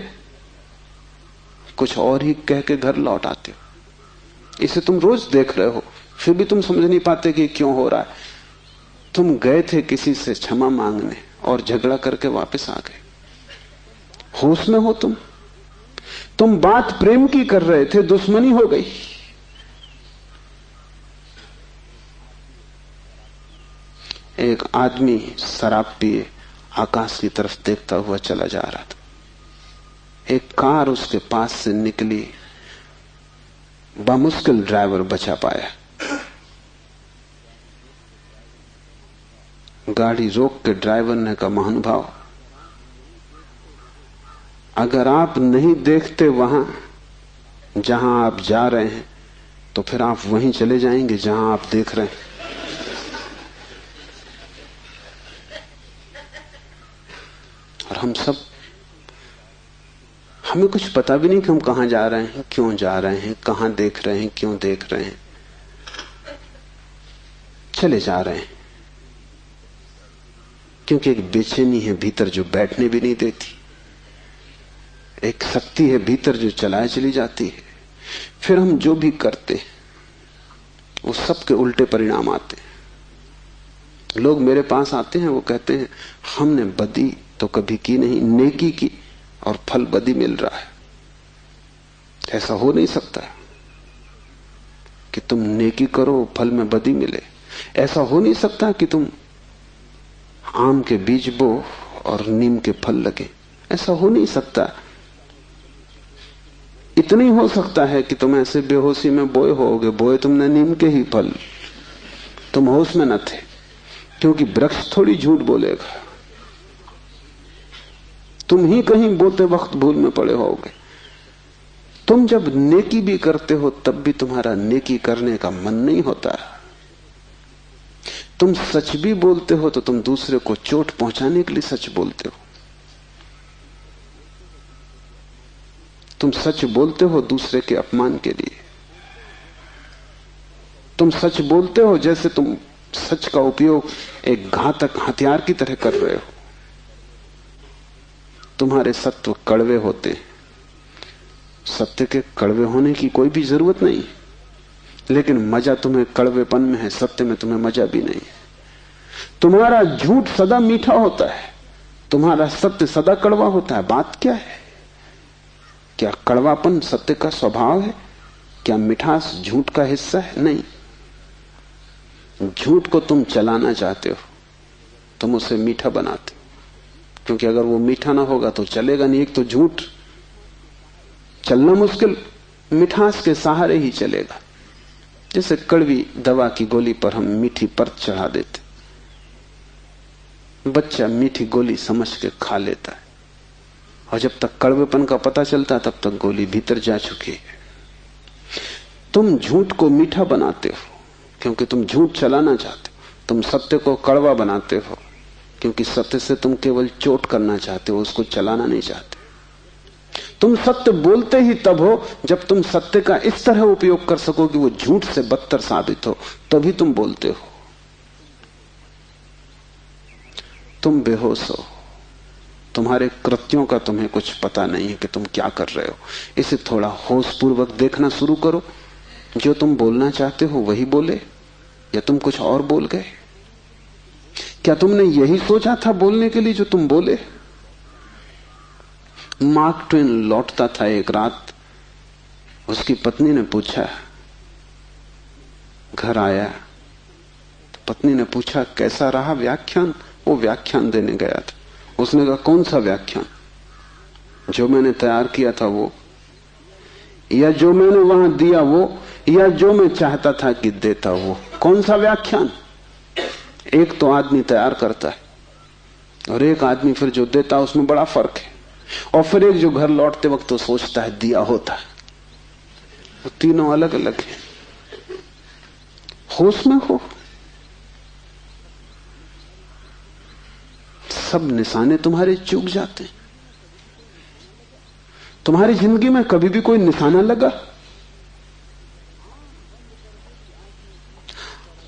कुछ और ही कह के घर लौट आते हो। इसे तुम रोज देख रहे हो, फिर भी तुम समझ नहीं पाते कि क्यों हो रहा है। तुम गए थे किसी से क्षमा मांगने और झगड़ा करके वापस आ गए। होश में हो तुम बात प्रेम की कर रहे थे, दुश्मनी हो गई। एक आदमी शराब पिए आकाश की तरफ देखता हुआ चला जा रहा था। एक कार उसके पास से निकली, बामुश्किल ड्राइवर बचा पाया। गाड़ी रोक के ड्राइवर ने कहा, महानुभाव, अगर आप नहीं देखते वहां जहां आप जा रहे हैं तो फिर आप वहीं चले जाएंगे जहां आप देख रहे हैं। और हमें कुछ पता भी नहीं कि हम कहां जा रहे हैं, क्यों जा रहे हैं, कहां देख रहे हैं, क्यों देख रहे हैं, चले जा रहे हैं। क्योंकि एक बेचैनी है भीतर जो बैठने भी नहीं देती, एक शक्ति है भीतर जो चलाए चली जाती है। फिर हम जो भी करते वो सबके उल्टे परिणाम आते हैं। लोग मेरे पास आते हैं, वो कहते हैं हमने बदी तो कभी की नहीं, नेकी की और फल बदी मिल रहा है। ऐसा हो नहीं सकता कि तुम नेकी करो फल में बदी मिले। ऐसा हो नहीं सकता कि तुम आम के बीज बो और नीम के फल लगे। ऐसा हो नहीं सकता। इतना ही हो सकता है कि तुम ऐसे बेहोशी में बोए होगे, बोए तुमने नीम के ही फल, तुम होश में न थे, क्योंकि वृक्ष थोड़ी झूठ बोलेगा। तुम ही कहीं बोते वक्त भूल में पड़े होगे। तुम जब नेकी भी करते हो तब भी तुम्हारा नेकी करने का मन नहीं होता। तुम सच भी बोलते हो तो तुम दूसरे को चोट पहुंचाने के लिए सच बोलते हो। तुम सच बोलते हो दूसरे के अपमान के लिए। तुम सच बोलते हो जैसे तुम सच का उपयोग एक घातक हथियार की तरह कर रहे हो। तुम्हारे सत्व कड़वे होते, सत्य के कड़वे होने की कोई भी जरूरत नहीं, लेकिन मजा तुम्हें कड़वेपन में है, सत्य में तुम्हें मजा भी नहीं है। तुम्हारा झूठ सदा मीठा होता है, तुम्हारा सत्य सदा कड़वा होता है। बात क्या है? क्या कड़वापन सत्य का स्वभाव है? क्या मिठास झूठ का हिस्सा है? नहीं। झूठ को तुम चलाना चाहते हो, तुम उसे मीठा बनाते हो, क्योंकि अगर वो मीठा ना होगा तो चलेगा नहीं। एक तो झूठ चलना मुश्किल, मिठास के सहारे ही चलेगा। जैसे कड़वी दवा की गोली पर हम मीठी परत चढ़ा देते, बच्चा मीठी गोली समझ के खा लेता है, और जब तक कड़वेपन का पता चलता है तब तक गोली भीतर जा चुकी है। तुम झूठ को मीठा बनाते हो क्योंकि तुम झूठ चलाना चाहते हो। तुम सत्य को कड़वा बनाते हो क्योंकि सत्य से तुम केवल चोट करना चाहते हो, उसको चलाना नहीं चाहते। तुम सत्य बोलते ही तब हो जब तुम सत्य का इस तरह उपयोग कर सको कि वो झूठ से बदतर साबित हो, तभी तुम बोलते हो। तुम बेहोश हो, तुम्हारे कृत्यों का तुम्हें कुछ पता नहीं है कि तुम क्या कर रहे हो। इसे थोड़ा होशपूर्वक देखना शुरू करो। जो तुम बोलना चाहते हो वही बोले या तुम कुछ और बोल गए? क्या तुमने यही सोचा था बोलने के लिए जो तुम बोले? मार्क ट्वेन लौटता था एक रात, उसकी पत्नी ने पूछा, घर आया तो पत्नी ने पूछा कैसा रहा व्याख्यान? वो व्याख्यान देने गया था। उसने कहा कौन सा व्याख्यान? जो मैंने तैयार किया था वो, या जो मैंने वहां दिया वो, या जो मैं चाहता था कि देता वो? कौन सा व्याख्यान? एक तो आदमी तैयार करता है और एक आदमी फिर जो देता है, उसमें बड़ा फर्क है। और फिर एक जो घर लौटते वक्त तो सोचता है दिया होता है। वो तीनों अलग अलग हैं। होश में हो। सब निशाने तुम्हारे चूक जाते हैं। तुम्हारी जिंदगी में कभी भी कोई निशाना लगा?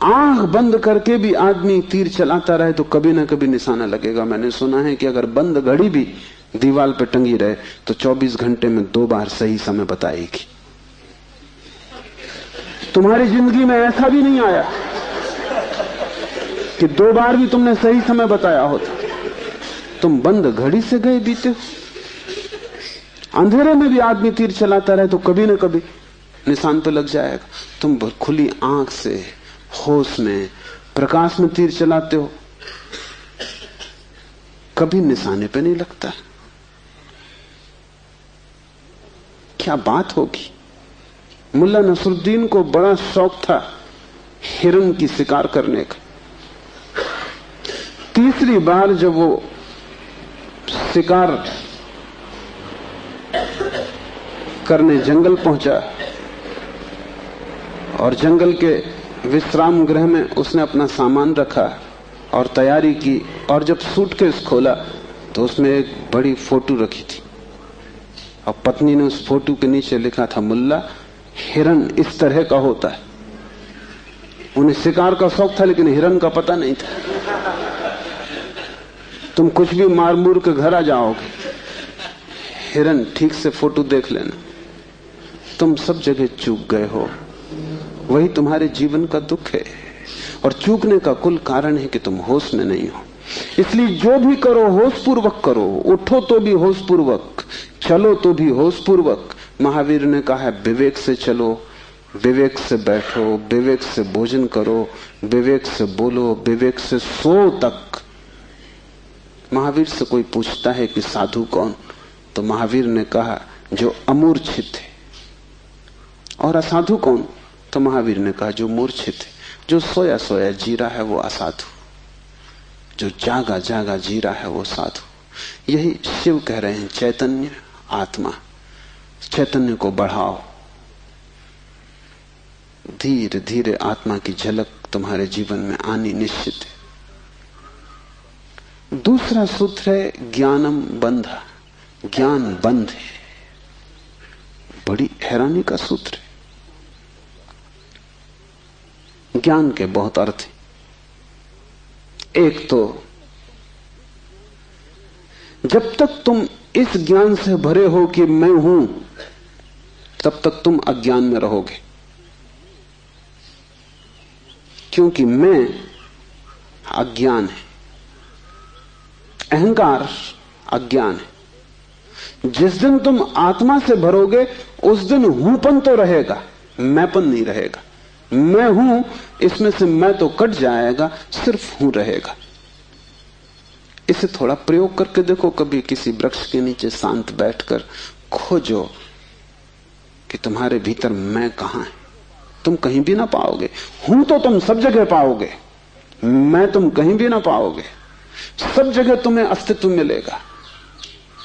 आंख बंद करके भी आदमी तीर चलाता रहे तो कभी ना कभी निशाना लगेगा। मैंने सुना है कि अगर बंद घड़ी भी दीवार पे टंगी रहे तो 24 घंटे में 2 बार सही समय बताएगी। तुम्हारी जिंदगी में ऐसा भी नहीं आया कि 2 बार भी तुमने सही समय बताया होता। तुम बंद घड़ी से गए बीते हो। अंधेरे में भी आदमी तीर चलाता रहे तो कभी ना कभी निशान पे लग जाएगा। तुम खुली आंख से होश में प्रकाश में तीर चलाते हो, कभी निशाने पे नहीं लगता। क्या बात होगी? मुल्ला नसरुद्दीन को बड़ा शौक था हिरन की शिकार करने का। तीसरी बार जब वो शिकार करने जंगल पहुंचा और जंगल के विश्राम गृह में उसने अपना सामान रखा और तैयारी की, और जब सूटकेस खोला तो उसमें एक बड़ी फोटो रखी थी और पत्नी ने उस फोटो के नीचे लिखा था, मुल्ला हिरन इस तरह का होता है। उन्हें शिकार का शौक था लेकिन हिरन का पता नहीं था। तुम कुछ भी मार मूर के घर आ जाओगे, हिरन ठीक से फोटो देख लेना। तुम सब जगह चूक गए हो। वही तुम्हारे जीवन का दुख है। और चूकने का कुल कारण है कि तुम होश में नहीं हो। इसलिए जो भी करो होशपूर्वक करो। उठो तो भी होशपूर्वक, चलो तो भी होशपूर्वक। महावीर ने कहा है विवेक से चलो, विवेक से बैठो, विवेक से भोजन करो, विवेक से बोलो, विवेक से सो तक। महावीर से कोई पूछता है कि साधु कौन, तो महावीर ने कहा जो अमूर्छित है। और असाधु कौन, तो महावीर ने कहा जो मूर्छित है। जो सोया सोया जी रहा है वो असाधु, जो जागा जागा जी रहा है वो साधु। यही शिव कह रहे हैं, चैतन्य आत्मा। चैतन्य को बढ़ाओ। धीरे धीरे आत्मा की झलक तुम्हारे जीवन में आनी निश्चित है। दूसरा सूत्र है ज्ञानम बंधा। ज्ञान बंध है। बड़ी हैरानी का सूत्र है। ज्ञान के बहुत अर्थ हैं। एक तो जब तक तुम इस ज्ञान से भरे हो कि मैं हूं, तब तक तुम अज्ञान में रहोगे। क्योंकि मैं अज्ञान है, अहंकार अज्ञान है। जिस दिन तुम आत्मा से भरोगे उस दिन हूंपन तो रहेगा, मैंपन नहीं रहेगा। मैं हूं, इसमें से मैं तो कट जाएगा, सिर्फ हूं रहेगा। इसे थोड़ा प्रयोग करके देखो। कभी किसी वृक्ष के नीचे शांत बैठकर खोजो कि तुम्हारे भीतर मैं कहां है। तुम कहीं भी ना पाओगे। हूं तो तुम सब जगह पाओगे, मैं तुम कहीं भी ना पाओगे। सब जगह तुम्हें अस्तित्व मिलेगा,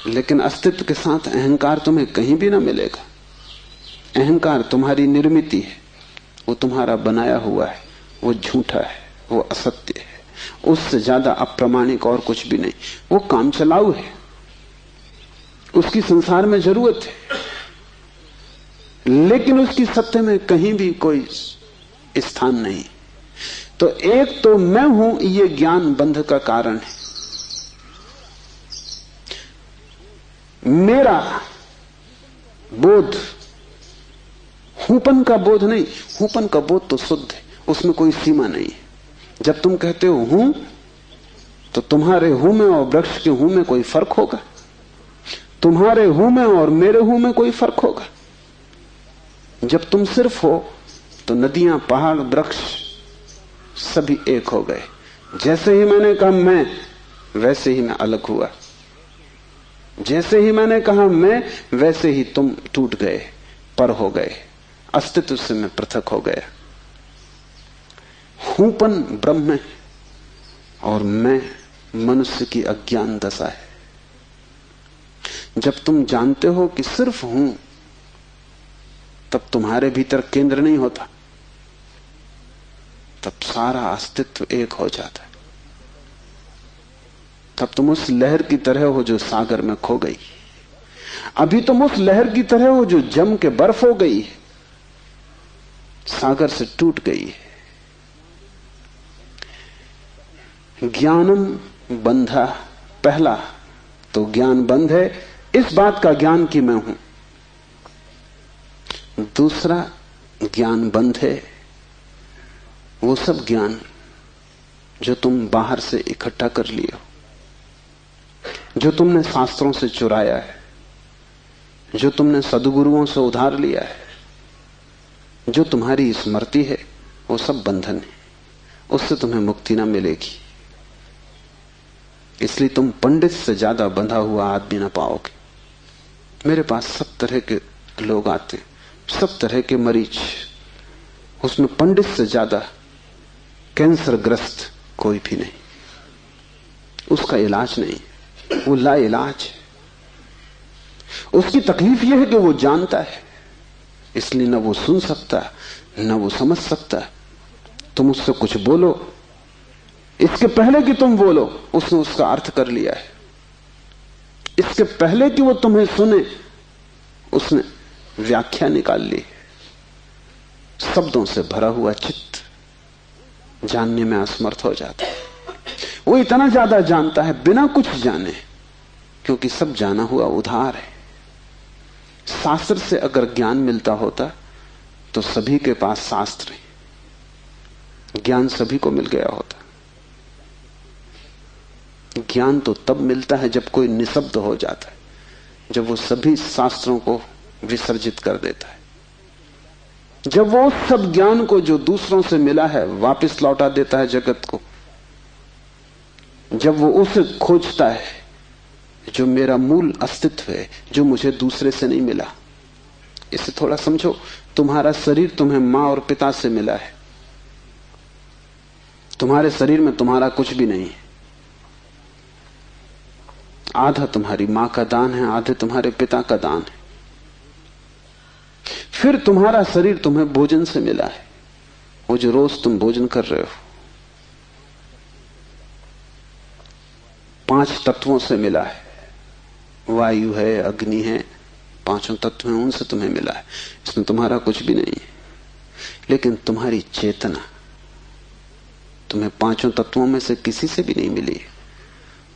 लेकिन अस्तित्व के साथ अहंकार तुम्हें कहीं भी ना मिलेगा। अहंकार तुम्हारी निर्मिति है, वो तुम्हारा बनाया हुआ है, वो झूठा है, वो असत्य है, उससे ज्यादा अप्रामाणिक और कुछ भी नहीं। वो काम चलाऊ है, उसकी संसार में जरूरत है, लेकिन उसकी सत्य में कहीं भी कोई स्थान नहीं। तो एक तो मैं हूं, ये ज्ञान बंध का कारण है। मेरा बोध, हूपन का बोध नहीं। हूपन का बोध तो शुद्ध है, उसमें कोई सीमा नहीं है। जब तुम कहते हो हूं, तो तुम्हारे हूं में और वृक्ष के हूं में कोई फर्क होगा? तुम्हारे हूं में और मेरे हूं में कोई फर्क होगा? जब तुम सिर्फ हो तो नदियां, पहाड़, वृक्ष सभी एक हो गए। जैसे ही मैंने कहा मैं, वैसे ही मैं अलग हुआ। जैसे ही मैंने कहा मैं, वैसे ही तुम टूट गए, पर हो गए, अस्तित्व से मैं पृथक हो गया। हूपन ब्रह्म है और मैं मनुष्य की अज्ञान दशा है। जब तुम जानते हो कि सिर्फ हूं, तब तुम्हारे भीतर केंद्र नहीं होता, तब सारा अस्तित्व एक हो जाता है। तब तुम उस लहर की तरह हो जो सागर में खो गई। अभी तुम उस लहर की तरह हो जो जम के बर्फ हो गई है, सागर से टूट गई है। ज्ञानम बंधा, पहला तो ज्ञान बंध है, इस बात का ज्ञान कि मैं हूं। दूसरा ज्ञान बंध है वो सब ज्ञान जो तुम बाहर से इकट्ठा कर लिए हो, जो तुमने शास्त्रों से चुराया है, जो तुमने सद्गुरुओं से उधार लिया है, जो तुम्हारी स्मृति है, वो सब बंधन है। उससे तुम्हें मुक्ति ना मिलेगी। इसलिए तुम पंडित से ज्यादा बंधा हुआ आदमी ना पाओगे। मेरे पास सब तरह के लोग आते हैं, सब तरह के मरीज, उसमें पंडित से ज्यादा कैंसर ग्रस्त कोई भी नहीं। उसका इलाज नहीं, वो ला इलाज है। उसकी तकलीफ यह है कि वो जानता है, इसलिए न वो सुन सकता न वो समझ सकता। तुम उससे कुछ बोलो, इसके पहले कि तुम बोलो उसने उसका अर्थ कर लिया है। इसके पहले कि वो तुम्हें सुने उसने व्याख्या निकाल ली। शब्दों से भरा हुआ चित्त जानने में असमर्थ हो जाता है। वो इतना ज्यादा जानता है बिना कुछ जाने, क्योंकि सब जाना हुआ उधार है। शास्त्र से अगर ज्ञान मिलता होता तो सभी के पास शास्त्र है, ज्ञान सभी को मिल गया होता। ज्ञान तो तब मिलता है जब कोई निशब्द हो जाता है, जब वो सभी शास्त्रों को विसर्जित कर देता है, जब वो उस सब ज्ञान को जो दूसरों से मिला है वापस लौटा देता है जगत को, जब वो उसे खोजता है जो मेरा मूल अस्तित्व है, जो मुझे दूसरे से नहीं मिला। इसे थोड़ा समझो, तुम्हारा शरीर तुम्हें मां और पिता से मिला है। तुम्हारे शरीर में तुम्हारा कुछ भी नहीं है। आधा तुम्हारी मां का दान है, आधे तुम्हारे पिता का दान है। फिर तुम्हारा शरीर तुम्हें भोजन से मिला है, वो जो रोज तुम भोजन कर रहे हो। 5 तत्वों से मिला है, वायु है, अग्नि है, 5 तत्व हैं, उनसे तुम्हें मिला है। इसमें तुम्हारा कुछ भी नहीं है। लेकिन तुम्हारी चेतना तुम्हें 5 तत्वों में से किसी से भी नहीं मिली है।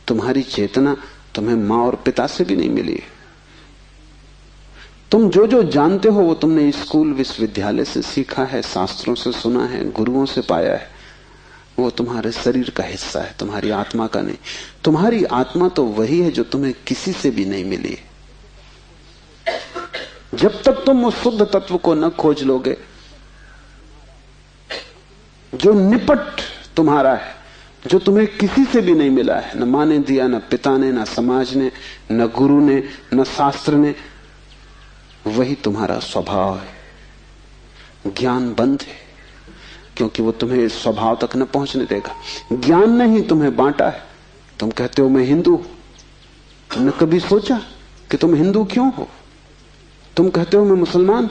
तुम्हारी चेतना तुम्हें मां और पिता से भी नहीं मिली है। तुम जो जो जानते हो वो तुमने स्कूल विश्वविद्यालय से सीखा है, शास्त्रों से सुना है, गुरुओं से पाया है। वो तुम्हारे शरीर का हिस्सा है, तुम्हारी आत्मा का नहीं। तुम्हारी आत्मा तो वही है जो तुम्हें किसी से भी नहीं मिली। जब तक तुम उस शुद्ध तत्व को न खोज लोगे जो निपट तुम्हारा है, जो तुम्हें किसी से भी नहीं मिला है, न मां ने दिया, न पिता ने, न समाज ने, न गुरु ने, न शास्त्र ने, वही तुम्हारा स्वभाव है। ज्ञान बंद है क्योंकि वो तुम्हें इस स्वभाव तक न पहुंचने देगा। ज्ञान ने ही तुम्हें बांटा है। तुम कहते हो मैं हिंदू, तुमने कभी सोचा कि तुम हिंदू क्यों हो? तुम कहते हो मैं मुसलमान,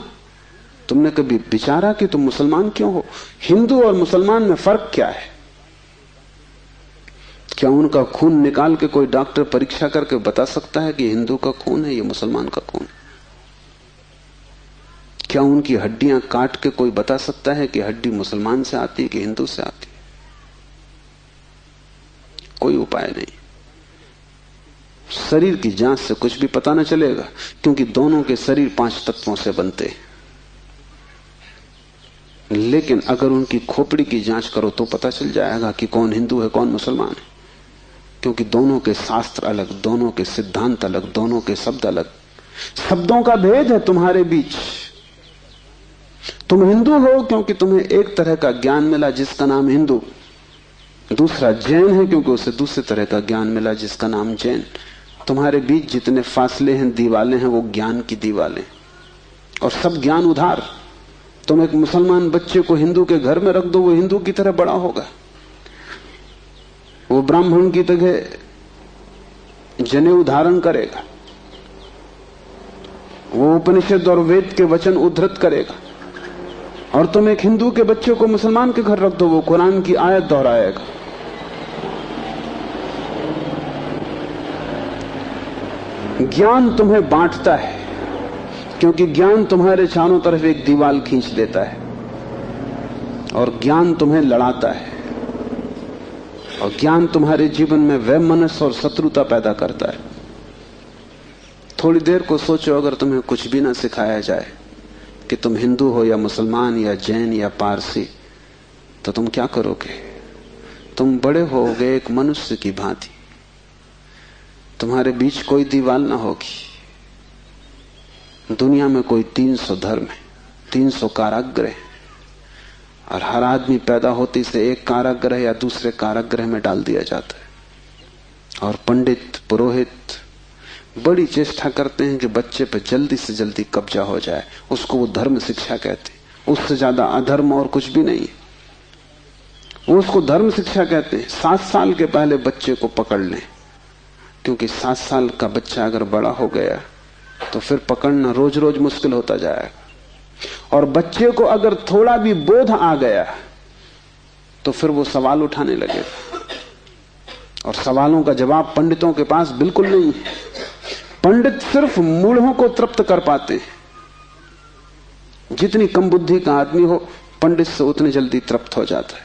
तुमने कभी विचारा कि तुम मुसलमान क्यों हो? हिंदू और मुसलमान में फर्क क्या है? क्या उनका खून निकाल के कोई डॉक्टर परीक्षा करके बता सकता है कि हिंदू का खून है, ये मुसलमान का खून? क्या उनकी हड्डियां काट के कोई बता सकता है कि हड्डी मुसलमान से आती है कि हिंदू से आती है? कोई उपाय नहीं। शरीर की जांच से कुछ भी पता न चलेगा, क्योंकि दोनों के शरीर 5 तत्वों से बनते हैं। लेकिन अगर उनकी खोपड़ी की जांच करो तो पता चल जाएगा कि कौन हिंदू है कौन मुसलमान है, क्योंकि दोनों के शास्त्र अलग, दोनों के सिद्धांत अलग, दोनों के शब्द अलग। शब्दों का भेद है तुम्हारे बीच। तुम हिंदू हो क्योंकि तुम्हें एक तरह का ज्ञान मिला जिसका नाम हिंदू, दूसरा जैन है क्योंकि उसे दूसरे तरह का ज्ञान मिला जिसका नाम जैन। तुम्हारे बीच जितने फासले हैं, दीवालें हैं, वो ज्ञान की दीवालें, और सब ज्ञान उधार। तुम एक मुसलमान बच्चे को हिंदू के घर में रख दो, वो हिंदू की तरह बड़ा होगा, वो ब्राह्मण की तरह जनेऊ धारण करेगा, वो उपनिषद और वेद के वचन उद्धृत करेगा। और तुम एक हिंदू के बच्चे को मुसलमान के घर रख दो, वो कुरान की आयत दोहराएगा। ज्ञान तुम्हें बांटता है, क्योंकि ज्ञान तुम्हारे चारों तरफ एक दीवार खींच देता है, और ज्ञान तुम्हें लड़ाता है, और ज्ञान तुम्हारे जीवन में वैमनस्य और शत्रुता पैदा करता है। थोड़ी देर को सोचो, अगर तुम्हें कुछ भी ना सिखाया जाए कि तुम हिंदू हो या मुसलमान या जैन या पारसी, तो तुम क्या करोगे? तुम बड़े होगे एक मनुष्य की भांति। तुम्हारे बीच कोई दीवार ना होगी। दुनिया में कोई 300 धर्म है, 300 कारागृह, और हर आदमी पैदा होते से एक कारागृह या दूसरे कारागृह में डाल दिया जाता है। और पंडित पुरोहित बड़ी चेष्टा करते हैं कि बच्चे पर जल्दी से जल्दी कब्जा हो जाए। उसको वो धर्म शिक्षा कहते हैं। उससे ज्यादा अधर्म और कुछ भी नहीं है। वो उसको धर्म शिक्षा कहते हैं। 7 साल के पहले बच्चे को पकड़ लें, क्योंकि 7 साल का बच्चा अगर बड़ा हो गया तो फिर पकड़ना रोज रोज मुश्किल होता जाएगा। और बच्चे को अगर थोड़ा भी बोध आ गया तो फिर वो सवाल उठाने लगेगा, और सवालों का जवाब पंडितों के पास बिल्कुल नहीं है। पंडित सिर्फ मूढ़ों को तृप्त कर पाते हैं। जितनी कम बुद्धि का आदमी हो, पंडित से उतनी जल्दी तृप्त हो जाता है।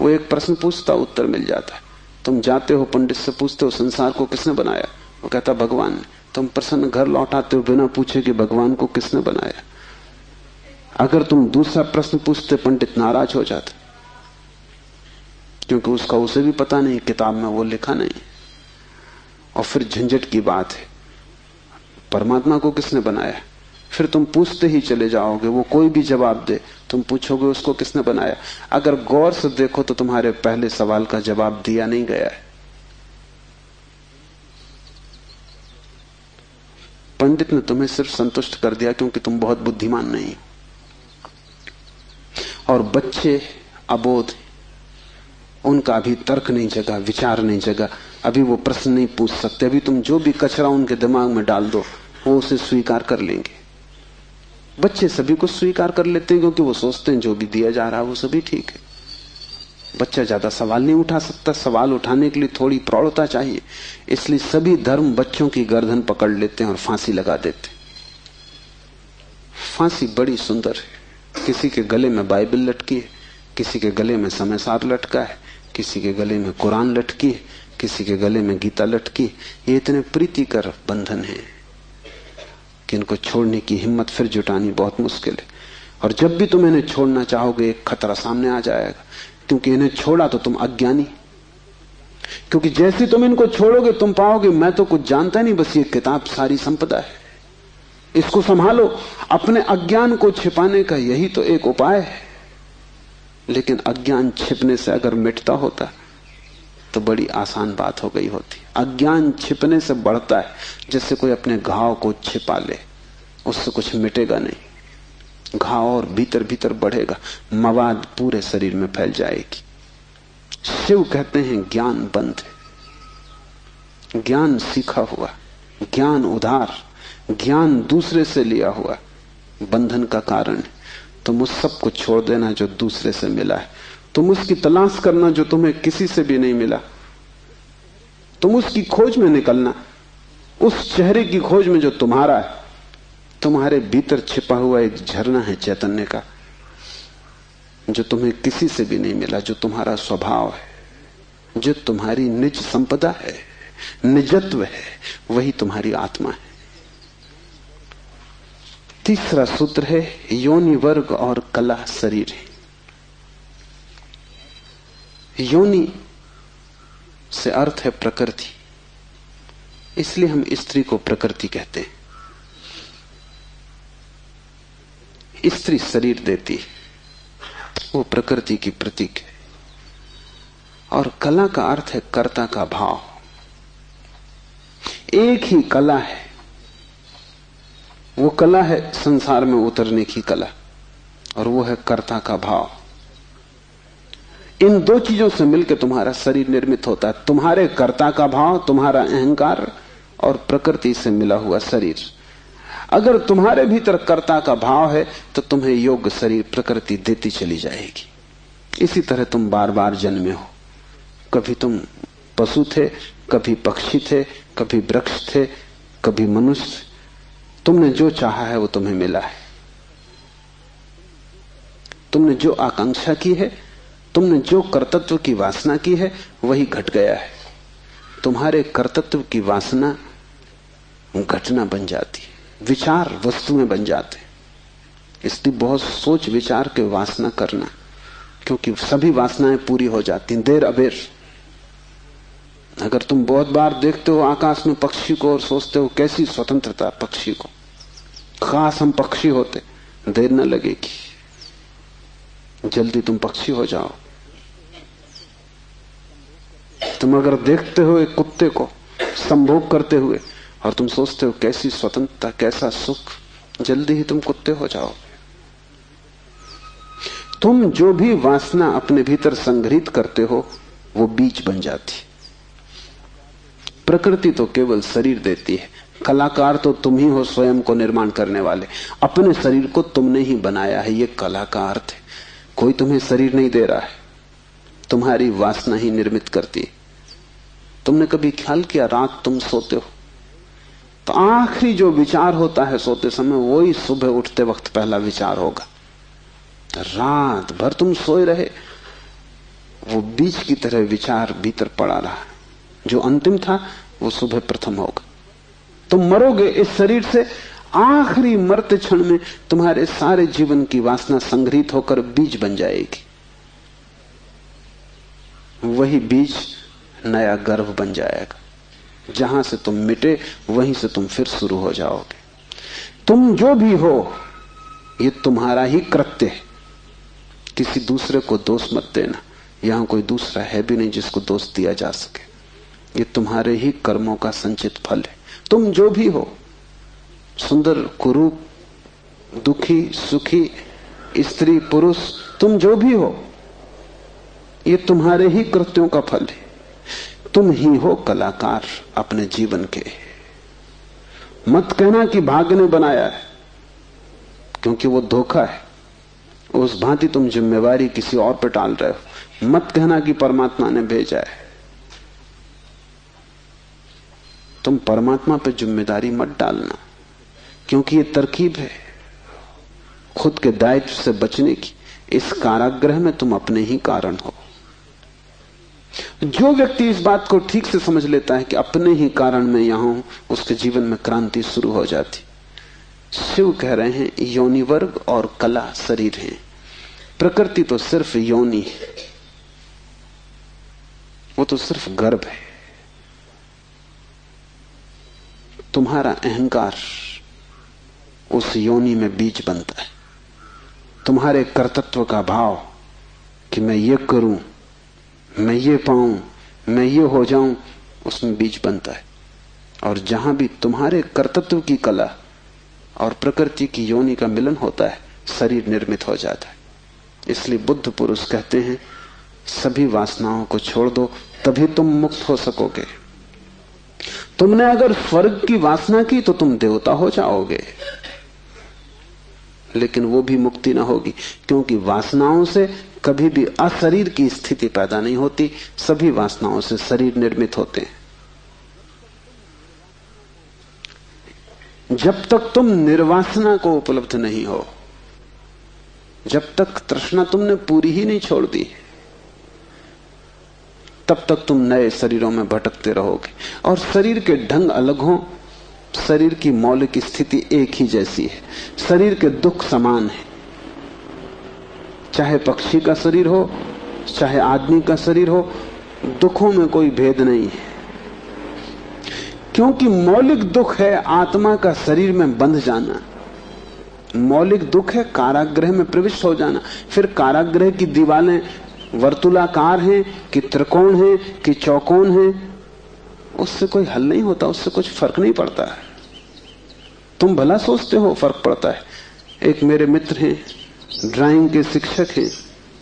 वो एक प्रश्न पूछता, उत्तर मिल जाता है। तुम जाते हो पंडित से पूछते हो संसार को किसने बनाया, वो कहता भगवान ने। तुम प्रसन्न घर लौटाते हो बिना पूछे कि भगवान को किसने बनाया। अगर तुम दूसरा प्रश्न पूछते, पंडित नाराज हो जाते, क्योंकि उसका उसे भी पता नहीं, किताब में वो लिखा नहीं। और फिर झंझट की बात है, परमात्मा को किसने बनाया। फिर तुम पूछते ही चले जाओगे, वो कोई भी जवाब दे, तुम पूछोगे उसको किसने बनाया। अगर गौर से देखो तो तुम्हारे पहले सवाल का जवाब दिया नहीं गया है। पंडित ने तुम्हें सिर्फ संतुष्ट कर दिया क्योंकि तुम बहुत बुद्धिमान नहीं। और बच्चे अबोध, उनका अभी तर्क नहीं जगा, विचार नहीं जगा, अभी वो प्रश्न नहीं पूछ सकते। अभी तुम जो भी कचरा उनके दिमाग में डाल दो, वो उसे स्वीकार कर लेंगे। बच्चे सभी को स्वीकार कर लेते हैं क्योंकि वो सोचते हैं जो भी दिया जा रहा है वो सभी ठीक है। बच्चा ज्यादा सवाल नहीं उठा सकता, सवाल उठाने के लिए थोड़ी प्रौढ़ता चाहिए। इसलिए सभी धर्म बच्चों की गर्दन पकड़ लेते हैं और फांसी लगा देते हैं। फांसी बड़ी सुंदर है। किसी के गले में बाइबल लटकी है, किसी के गले में समयसार लटका है, किसी के गले में कुरान लटकी है, किसी के गले में गीता लटकी। ये इतने प्रीतिकर बंधन है कि इनको छोड़ने की हिम्मत फिर जुटानी बहुत मुश्किल है। और जब भी तुम इन्हें छोड़ना चाहोगे, एक खतरा सामने आ जाएगा, क्योंकि इन्हें छोड़ा तो तुम अज्ञानी। क्योंकि जैसे तुम इनको छोड़ोगे तुम पाओगे मैं तो कुछ जानता नहीं, बस ये किताब सारी संपदा है, इसको संभालो। अपने अज्ञान को छिपाने का यही तो एक उपाय है। लेकिन अज्ञान छिपने से अगर मिटता होता तो बड़ी आसान बात हो गई होती। अज्ञान छिपने से बढ़ता है, जैसे कोई अपने घाव को छिपा ले, उससे कुछ मिटेगा नहीं। घाव और भीतर भीतर बढ़ेगा, मवाद पूरे शरीर में फैल जाएगी। शिव कहते हैं ज्ञान बंद है, ज्ञान सीखा हुआ, ज्ञान उधार, ज्ञान दूसरे से लिया हुआ बंधन का कारण है। तुम उस सब को छोड़ देना जो दूसरे से मिला है, तुम उसकी तलाश करना जो तुम्हें किसी से भी नहीं मिला, तुम उसकी खोज में निकलना, उस चेहरे की खोज में जो तुम्हारा है। तुम्हारे भीतर छिपा हुआ एक झरना है चैतन्य का, जो तुम्हें किसी से भी नहीं मिला, जो तुम्हारा स्वभाव है, जो तुम्हारी निज संपदा है, निजत्व है, वही तुम्हारी आत्मा है। तीसरा सूत्र है योनि वर्ग और कला शरीर है। योनि से अर्थ है प्रकृति, इसलिए हम स्त्री को प्रकृति कहते हैं। स्त्री शरीर देती है, वो प्रकृति की प्रतीक है। और कला का अर्थ है कर्ता का भाव। एक ही कला है, वो कला है संसार में उतरने की कला, और वो है कर्ता का भाव। इन दो चीजों से मिलकर तुम्हारा शरीर निर्मित होता है। तुम्हारे कर्ता का भाव, तुम्हारा अहंकार, और प्रकृति से मिला हुआ शरीर। अगर तुम्हारे भीतर कर्ता का भाव है तो तुम्हें योग्य शरीर प्रकृति देती चली जाएगी। इसी तरह तुम बार बार जन्मे हो। कभी तुम पशु थे, कभी पक्षी थे, कभी वृक्ष थे, कभी मनुष्य। तुमने जो चाहा है वो तुम्हें मिला है। तुमने जो आकांक्षा की है, तुमने जो कर्तृत्व की वासना की है, वही घट गया है। तुम्हारे कर्तृत्व की वासना घटना बन जाती है, विचार वस्तुएं बन जाते। इसलिए बहुत सोच विचार के वासना करना, क्योंकि सभी वासनाएं पूरी हो जाती हैं देर अबेर। अगर तुम बहुत बार देखते हो आकाश में पक्षी को और सोचते हो कैसी स्वतंत्रता पक्षी को, खास हम पक्षी होते, देर न लगेगी, जल्दी तुम पक्षी हो जाओ। तुम अगर देखते हो एक कुत्ते को संभोग करते हुए और तुम सोचते हो कैसी स्वतंत्रता, कैसा सुख, जल्दी ही तुम कुत्ते हो जाओ। तुम जो भी वासना अपने भीतर संग्रहित करते हो वो बीज बन जाती। प्रकृति तो केवल शरीर देती है, कलाकार तो तुम ही हो, स्वयं को निर्माण करने वाले। अपने शरीर को तुमने ही बनाया है, ये कला का अर्थ है। कोई तुम्हें शरीर नहीं दे रहा है, तुम्हारी वासना ही निर्मित करती है। तुमने कभी ख्याल किया, रात तुम सोते हो तो आखिरी जो विचार होता है सोते समय, वही सुबह उठते वक्त पहला विचार होगा। रात भर तुम सोए रहे, वो बीज की तरह विचार भीतर पड़ा रहा, जो अंतिम था वो सुबह प्रथम होगा। तुम मरोगे इस शरीर से, आखिरी मरते क्षण में तुम्हारे सारे जीवन की वासना संग्रहित होकर बीज बन जाएगी। वही बीज नया गर्भ बन जाएगा। जहां से तुम मिटे वहीं से तुम फिर शुरू हो जाओगे। तुम जो भी हो ये तुम्हारा ही कृत्य है, किसी दूसरे को दोष मत देना। यहां कोई दूसरा है भी नहीं जिसको दोष दिया जा सके। ये तुम्हारे ही कर्मों का संचित फल है। तुम जो भी हो, सुंदर कुरूप, दुखी सुखी, स्त्री पुरुष, तुम जो भी हो, ये तुम्हारे ही कृत्यों का फल है। तुम ही हो कलाकार अपने जीवन के। मत कहना कि भाग्य ने बनाया है, क्योंकि वो धोखा है। उस भांति तुम जिम्मेवारी किसी और पर टाल रहे हो। मत कहना कि परमात्मा ने भेजा है। तुम परमात्मा पर जिम्मेदारी मत डालना, क्योंकि ये तरकीब है खुद के दायित्व से बचने की। इस कारागृह में तुम अपने ही कारण हो। जो व्यक्ति इस बात को ठीक से समझ लेता है कि अपने ही कारण मैं यहां हूं, उसके जीवन में क्रांति शुरू हो जाती। शिव कह रहे हैं योनि वर्ग और कला शरीर है। प्रकृति तो सिर्फ योनि है, वो तो सिर्फ गर्भ है। तुम्हारा अहंकार उस योनि में बीज बनता है। तुम्हारे कर्तृत्व का भाव कि मैं ये करूं, मैं ये पाऊं, मैं ये हो जाऊं, उसमें बीज बनता है। और जहां भी तुम्हारे कर्तृत्व की कला और प्रकृति की योनि का मिलन होता है, शरीर निर्मित हो जाता है। इसलिए बुद्ध पुरुष कहते हैं सभी वासनाओं को छोड़ दो, तभी तुम मुक्त हो सकोगे। तुमने अगर स्वर्ग की वासना की तो तुम देवता हो जाओगे, लेकिन वो भी मुक्ति ना होगी, क्योंकि वासनाओं से कभी भी अशरीर की स्थिति पैदा नहीं होती। सभी वासनाओं से शरीर निर्मित होते हैं। जब तक तुम निर्वासना को उपलब्ध नहीं हो, जब तक तृष्णा तुमने पूरी ही नहीं छोड़ दी, तब तक तुम नए शरीरों में भटकते रहोगे। और शरीर के ढंग अलग हों, शरीर की मौलिक स्थिति एक ही जैसी है। शरीर के दुख समान है, चाहे पक्षी का शरीर हो चाहे आदमी का शरीर हो, दुखों में कोई भेद नहीं है। क्योंकि मौलिक दुख है आत्मा का शरीर में बंध जाना। मौलिक दुख है कारागृह में प्रविष्ट हो जाना। फिर कारागृह की दीवारें वर्तुलाकार हैं कि त्रिकोण हैं कि चौकोन हैं, उससे कोई हल नहीं होता, उससे कुछ फर्क नहीं पड़ता है। तुम भला सोचते हो फर्क पड़ता है। एक मेरे मित्र हैं, ड्राइंग के शिक्षक हैं,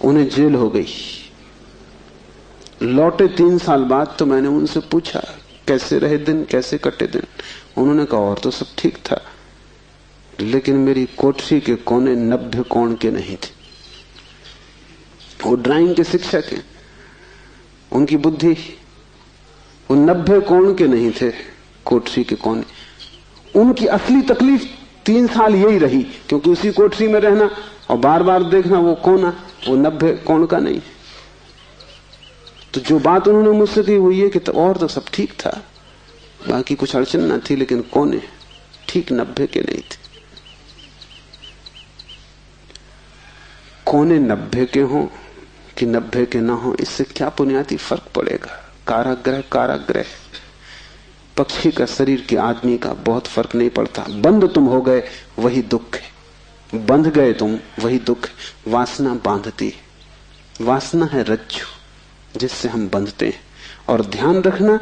उन्हें जेल हो गई। लौटे 3 साल बाद तो मैंने उनसे पूछा कैसे रहे दिन, कैसे कटे दिन। उन्होंने कहा और तो सब ठीक था, लेकिन मेरी कोठरी के कोने 90 कोण के नहीं थे। वो ड्राइंग के शिक्षक हैं, उनकी बुद्धि, वो 90 कोण के नहीं थे कोठरी के कोने। उनकी असली तकलीफ 3 साल यही रही, क्योंकि उसी कोठरी में रहना और बार बार देखना वो कोना, वो 90 कोण का नहीं। तो जो बात उन्होंने मुझसे कही वो ये कि तो और तो सब ठीक था, बाकी कुछ अड़चन ना थी, लेकिन कोने ठीक 90 के नहीं थे। कोने 90 के हों कि 90 के ना हो, इससे क्या बुनियादी फर्क पड़ेगा। कारागृह कारागृह, पक्षी का शरीर के आदमी का बहुत फर्क नहीं पड़ता। बंद तुम हो गए वही दुख है, बंध गए तुम वही दुख है। वासना बांधती है, वासना है रज्जु जिससे हम बंधते हैं। और ध्यान रखना,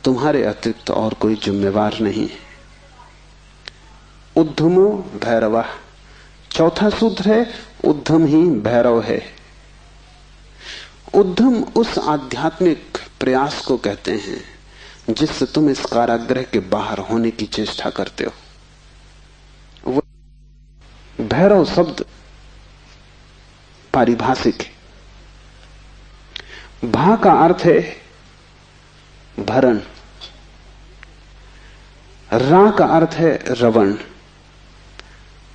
तुम्हारे अतिरिक्त और कोई जिम्मेवार नहीं है। उद्धमो भैरवा, चौथा सूत्र है उद्धम ही भैरव है। उद्धम उस आध्यात्मिक प्रयास को कहते हैं जिससे तुम इस कारागृह के बाहर होने की चेष्टा करते हो। भैरव शब्द पारिभाषिक है। भा का अर्थ है भरण, रा का अर्थ है रवण,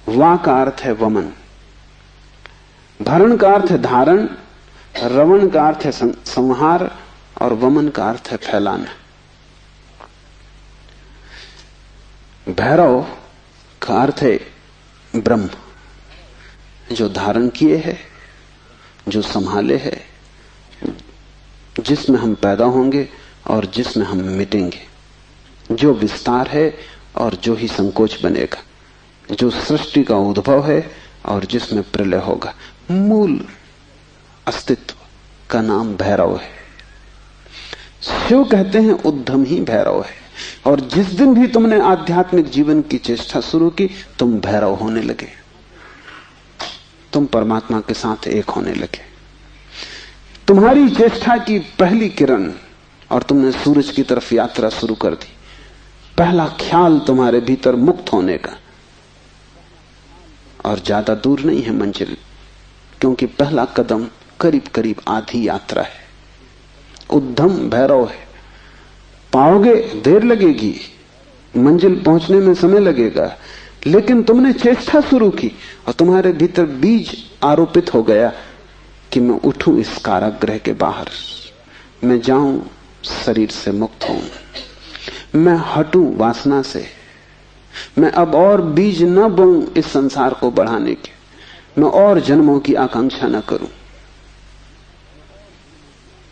वा का अर्थ है वमन। भरण का अर्थ है धारण, रवण का अर्थ है संहार और वमन का अर्थ है फैलाना। भैरव का अर्थ है ब्रह्म, जो धारण किए है, जो संभाले है, जिसमें हम पैदा होंगे और जिसमें हम मिटेंगे, जो विस्तार है और जो ही संकोच बनेगा, जो सृष्टि का उद्भव है और जिसमें प्रलय होगा। मूल अस्तित्व का नाम भैरव है। शिव कहते हैं उद्धम ही भैरव है। और जिस दिन भी तुमने आध्यात्मिक जीवन की चेष्टा शुरू की, तुम भैरव होने लगे, तुम परमात्मा के साथ एक होने लगे। तुम्हारी चेष्टा की पहली किरण और तुमने सूरज की तरफ यात्रा शुरू कर दी। पहला ख्याल तुम्हारे भीतर मुक्त होने का, और ज्यादा दूर नहीं है मंजिल, क्योंकि पहला कदम करीब करीब आधी यात्रा है। उद्धम भैरव है। पाओगे देर लगेगी, मंजिल पहुंचने में समय लगेगा, लेकिन तुमने चेष्टा शुरू की और तुम्हारे भीतर बीज आरोपित हो गया कि मैं उठूं इस कारागृह के बाहर, मैं जाऊं शरीर से मुक्त हूं, मैं हटूं वासना से, मैं अब और बीज न बोऊं इस संसार को बढ़ाने के, मैं और जन्मों की आकांक्षा न करूं।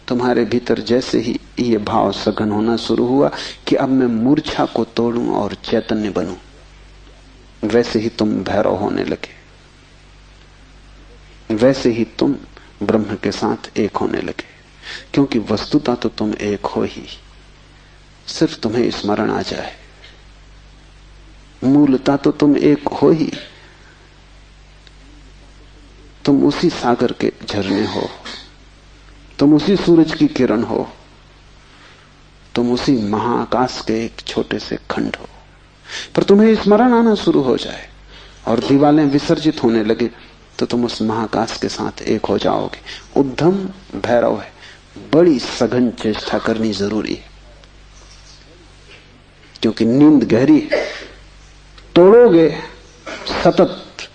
तुम्हारे भीतर जैसे ही ये भाव सघन होना शुरू हुआ कि अब मैं मूर्छा को तोड़ूं और चैतन्य बनूं, वैसे ही तुम भैरव होने लगे, वैसे ही तुम ब्रह्म के साथ एक होने लगे। क्योंकि वस्तुतः तो तुम एक हो ही, सिर्फ तुम्हें स्मरण आ जाए। मूलतः तो तुम एक हो ही, तुम उसी सागर के झरने हो, तुम उसी सूरज की किरण हो, तुम उसी महाआकाश के एक छोटे से खंड हो। पर तुम्हें स्मरण आना शुरू हो जाए और दीवारें विसर्जित होने लगे तो तुम उस महाआकाश के साथ एक हो जाओगे। उद्धम भैरव है। बड़ी सघन चेष्टा करनी जरूरी है, क्योंकि नींद गहरी है। तोड़ोगे सतत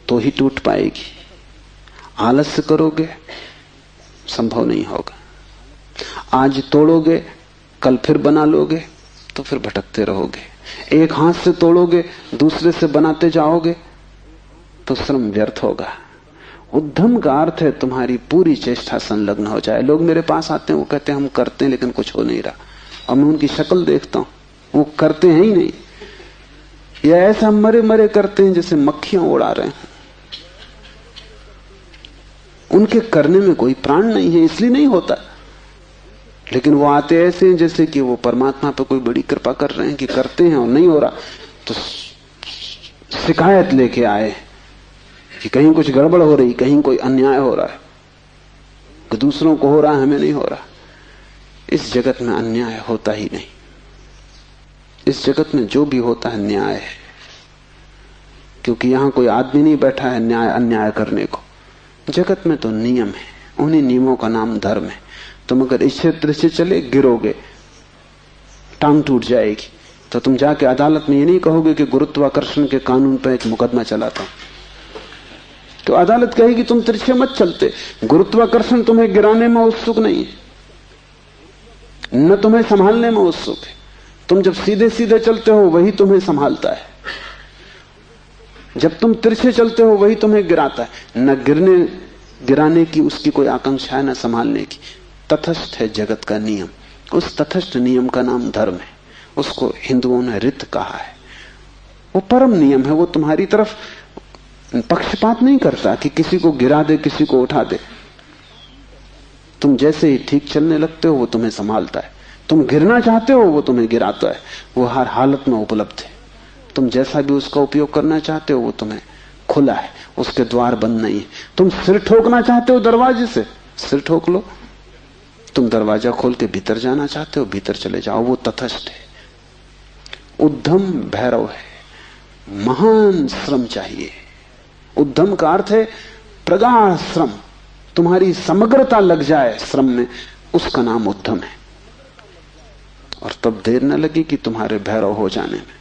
तो ही टूट पाएगी, आलस्य करोगे संभव नहीं होगा। आज तोड़ोगे कल फिर बना लोगे तो फिर भटकते रहोगे। एक हाथ से तोड़ोगे दूसरे से बनाते जाओगे तो श्रम व्यर्थ होगा। उद्यम का अर्थ है तुम्हारी पूरी चेष्टा संलग्न हो जाए। लोग मेरे पास आते हैं, वो कहते हैं हम करते हैं लेकिन कुछ हो नहीं रहा, और मैं उनकी शक्ल देखता हूं वो करते हैं ही नहीं, या ऐसा मरे मरे करते हैं जैसे मक्खियां उड़ा रहे हैं। उनके करने में कोई प्राण नहीं है, इसलिए नहीं होता। लेकिन वो आते ऐसे हैं जैसे कि वो परमात्मा पे कोई बड़ी कृपा कर रहे हैं कि करते हैं और नहीं हो रहा, तो शिकायत लेके आए कि कहीं कुछ गड़बड़ हो रही, कहीं कोई अन्याय हो रहा है, कि दूसरों को हो रहा है हमें नहीं हो रहा। इस जगत में अन्याय होता ही नहीं। इस जगत में जो भी होता है न्याय है, क्योंकि यहां कोई आदमी नहीं बैठा है न्याय अन्याय करने को। जगत में तो नियम है, उन्हीं नियमों का नाम धर्म है। तुम अगर इस क्षेत्र से चले गिरोगे, टांग टूट जाएगी, तो तुम जाके अदालत में ये नहीं कहोगे कि गुरुत्वाकर्षण के कानून पर एक मुकदमा चलाता हूं, तो अदालत कहेगी तुम तिरछे मत चलते। गुरुत्वाकर्षण तुम्हें गिराने में उत्सुक नहीं है, न तुम्हें संभालने में उत्सुक है। तुम जब सीधे सीधे चलते हो वही तुम्हें संभालता है, जब तुम तिरछे चलते हो वही तुम्हें गिराता है। न गिराने की उसकी कोई आकांक्षा है, न संभालने की। तटस्थ है जगत का नियम, उस तटस्थ नियम का नाम धर्म है। उसको हिंदुओं ने रित कहा है। वो परम नियम है, वो तुम्हारी तरफ पक्षपात नहीं करता कि किसी को गिरा दे किसी को उठा दे। तुम जैसे ही ठीक चलने लगते हो वो तुम्हें संभालता है, तुम गिरना चाहते हो वो तुम्हें गिराता है। वो हर हालत में उपलब्ध है। तुम जैसा भी उसका उपयोग करना चाहते हो वो तुम्हें खुला है, उसके द्वार बंद नहीं है। तुम सिर ठोकना चाहते हो दरवाजे से, सिर ठोक लो। तुम दरवाजा खोल के भीतर जाना चाहते हो, भीतर चले जाओ। वो तटस्थ है। उद्यम भैरव है, महान श्रम चाहिए। उद्यम का अर्थ है प्रगाढ़ श्रम, तुम्हारी समग्रता लग जाए श्रम में, उसका नाम उद्यम है। और तब देर न लगी कि तुम्हारे भैरव हो जाने में।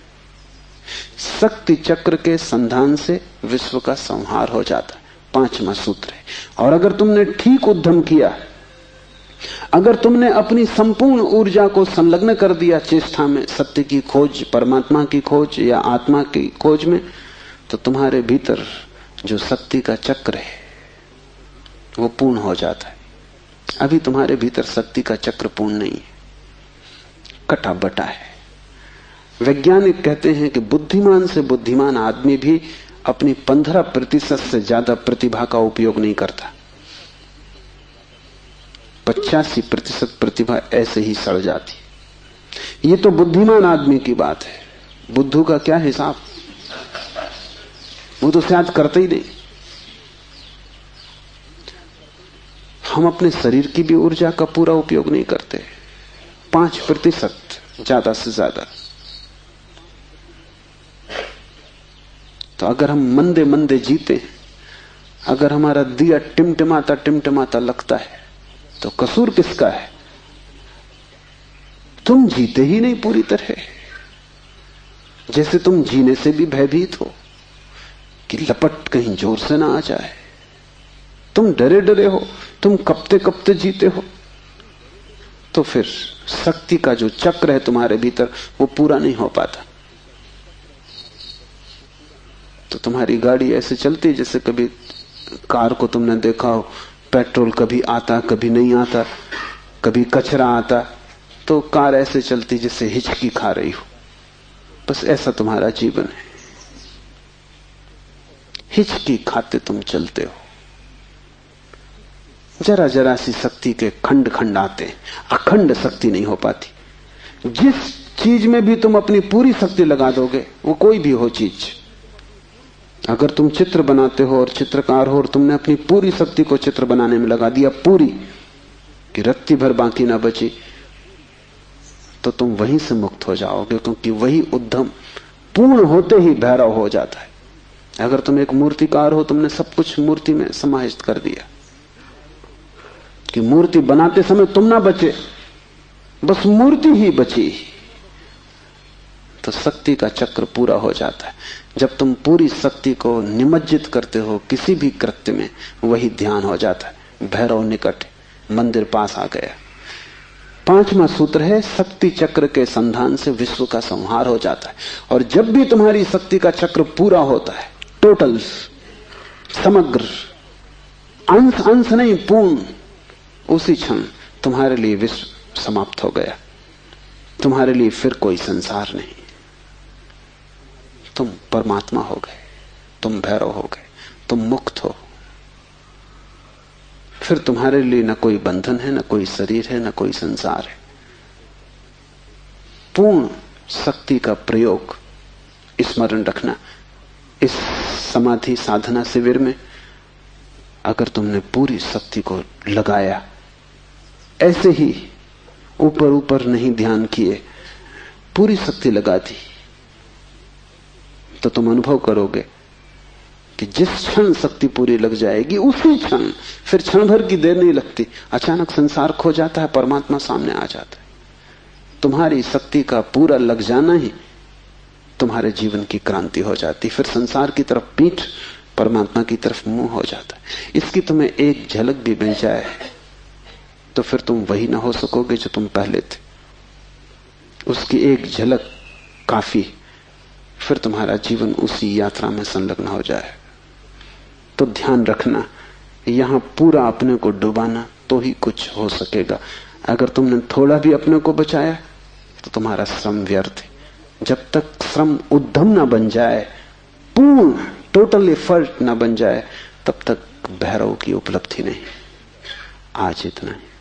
शक्ति चक्र के संधान से विश्व का संहार हो जाता है, 5वां सूत्र है। और अगर तुमने ठीक उद्यम किया, अगर तुमने अपनी संपूर्ण ऊर्जा को संलग्न कर दिया चेष्टा में, सत्य की खोज, परमात्मा की खोज या आत्मा की खोज में, तो तुम्हारे भीतर जो शक्ति का चक्र है वो पूर्ण हो जाता है। अभी तुम्हारे भीतर शक्ति का चक्र पूर्ण नहीं है, कटा बटा है। वैज्ञानिक कहते हैं कि बुद्धिमान से बुद्धिमान आदमी भी अपनी 15% से ज्यादा प्रतिभा का उपयोग नहीं करता। 85% प्रतिभा ऐसे ही सड़ जाती। ये तो बुद्धिमान आदमी की बात है। बुद्धू का क्या हिसाब, वो तो शायद करते ही नहीं। हम अपने शरीर की भी ऊर्जा का पूरा उपयोग नहीं करते, 5% ज्यादा से ज्यादा। तो अगर हम मंदे मंदे जीते, अगर हमारा दिया टिमटिमाता टिमटिमाता लगता है, तो कसूर किसका है? तुम जीते ही नहीं पूरी तरह। जैसे तुम जीने से भी भयभीत हो कि लपट कहीं जोर से ना आ जाए। तुम डरे डरे हो, तुम कपते कपते जीते हो। तो फिर शक्ति का जो चक्र है तुम्हारे भीतर वो पूरा नहीं हो पाता। तो तुम्हारी गाड़ी ऐसे चलती है जैसे कभी कार को तुमने देखा हो, पेट्रोल कभी आता कभी नहीं आता, कभी कचरा आता, तो कार ऐसे चलती जैसे हिचकी खा रही हो। बस ऐसा तुम्हारा जीवन है, हिचकी खाते तुम चलते हो। जरा जरा सी शक्ति के खंड खंड आते हैं, अखंड शक्ति नहीं हो पाती। जिस चीज में भी तुम अपनी पूरी शक्ति लगा दोगे, वो कोई भी हो चीज, अगर तुम चित्र बनाते हो और चित्रकार हो और तुमने अपनी पूरी शक्ति को चित्र बनाने में लगा दिया, पूरी कि रत्ती भर बाकी ना बची, तो तुम वहीं से मुक्त हो जाओगे, क्योंकि वही उद्यम पूर्ण होते ही भैरव हो जाता है। अगर तुम एक मूर्तिकार हो, तुमने सब कुछ मूर्ति में समाहित कर दिया कि मूर्ति बनाते समय तुम ना बचे, बस मूर्ति ही बची, तो शक्ति का चक्र पूरा हो जाता है। जब तुम पूरी शक्ति को निमज्जित करते हो किसी भी कृत्य में, वही ध्यान हो जाता है। भैरव निकट, मंदिर पास आ गया। 5वां सूत्र है, शक्ति चक्र के संधान से विश्व का संहार हो जाता है। और जब भी तुम्हारी शक्ति का चक्र पूरा होता है, टोटल, समग्र, अंश अंश नहीं, पूर्ण, उसी क्षण तुम्हारे लिए विश्व समाप्त हो गया। तुम्हारे लिए फिर कोई संसार नहीं, तुम परमात्मा हो गए, तुम भैरव हो गए, तुम मुक्त हो। फिर तुम्हारे लिए न कोई बंधन है, न कोई शरीर है, न कोई संसार है। पूर्ण शक्ति का प्रयोग स्मरण रखना। इस समाधि साधना शिविर में अगर तुमने पूरी शक्ति को लगाया, ऐसे ही ऊपर ऊपर नहीं ध्यान किए, पूरी शक्ति लगा दी, तो तुम अनुभव करोगे कि जिस क्षण शक्ति पूरी लग जाएगी, उसी क्षण, फिर क्षण भर की देर नहीं लगती, अचानक संसार खो जाता है, परमात्मा सामने आ जाता है। तुम्हारी शक्ति का पूरा लग जाना ही तुम्हारे जीवन की क्रांति हो जाती। फिर संसार की तरफ पीठ, परमात्मा की तरफ मुंह हो जाता है। इसकी तुम्हें एक झलक भी मिल जाए तो फिर तुम वही ना हो सकोगे जो तुम पहले थे। उसकी एक झलक काफी, फिर तुम्हारा जीवन उसी यात्रा में संलग्न हो जाए। तो ध्यान रखना, यहां पूरा अपने को डुबाना तो ही कुछ हो सकेगा। अगर तुमने थोड़ा भी अपने को बचाया तो तुम्हारा श्रम व्यर्थ है। जब तक श्रम उद्यम ना बन जाए, पूर्ण टोटल एफर्ट ना बन जाए, तब तक भैरव की उपलब्धि नहीं। आज इतना ही।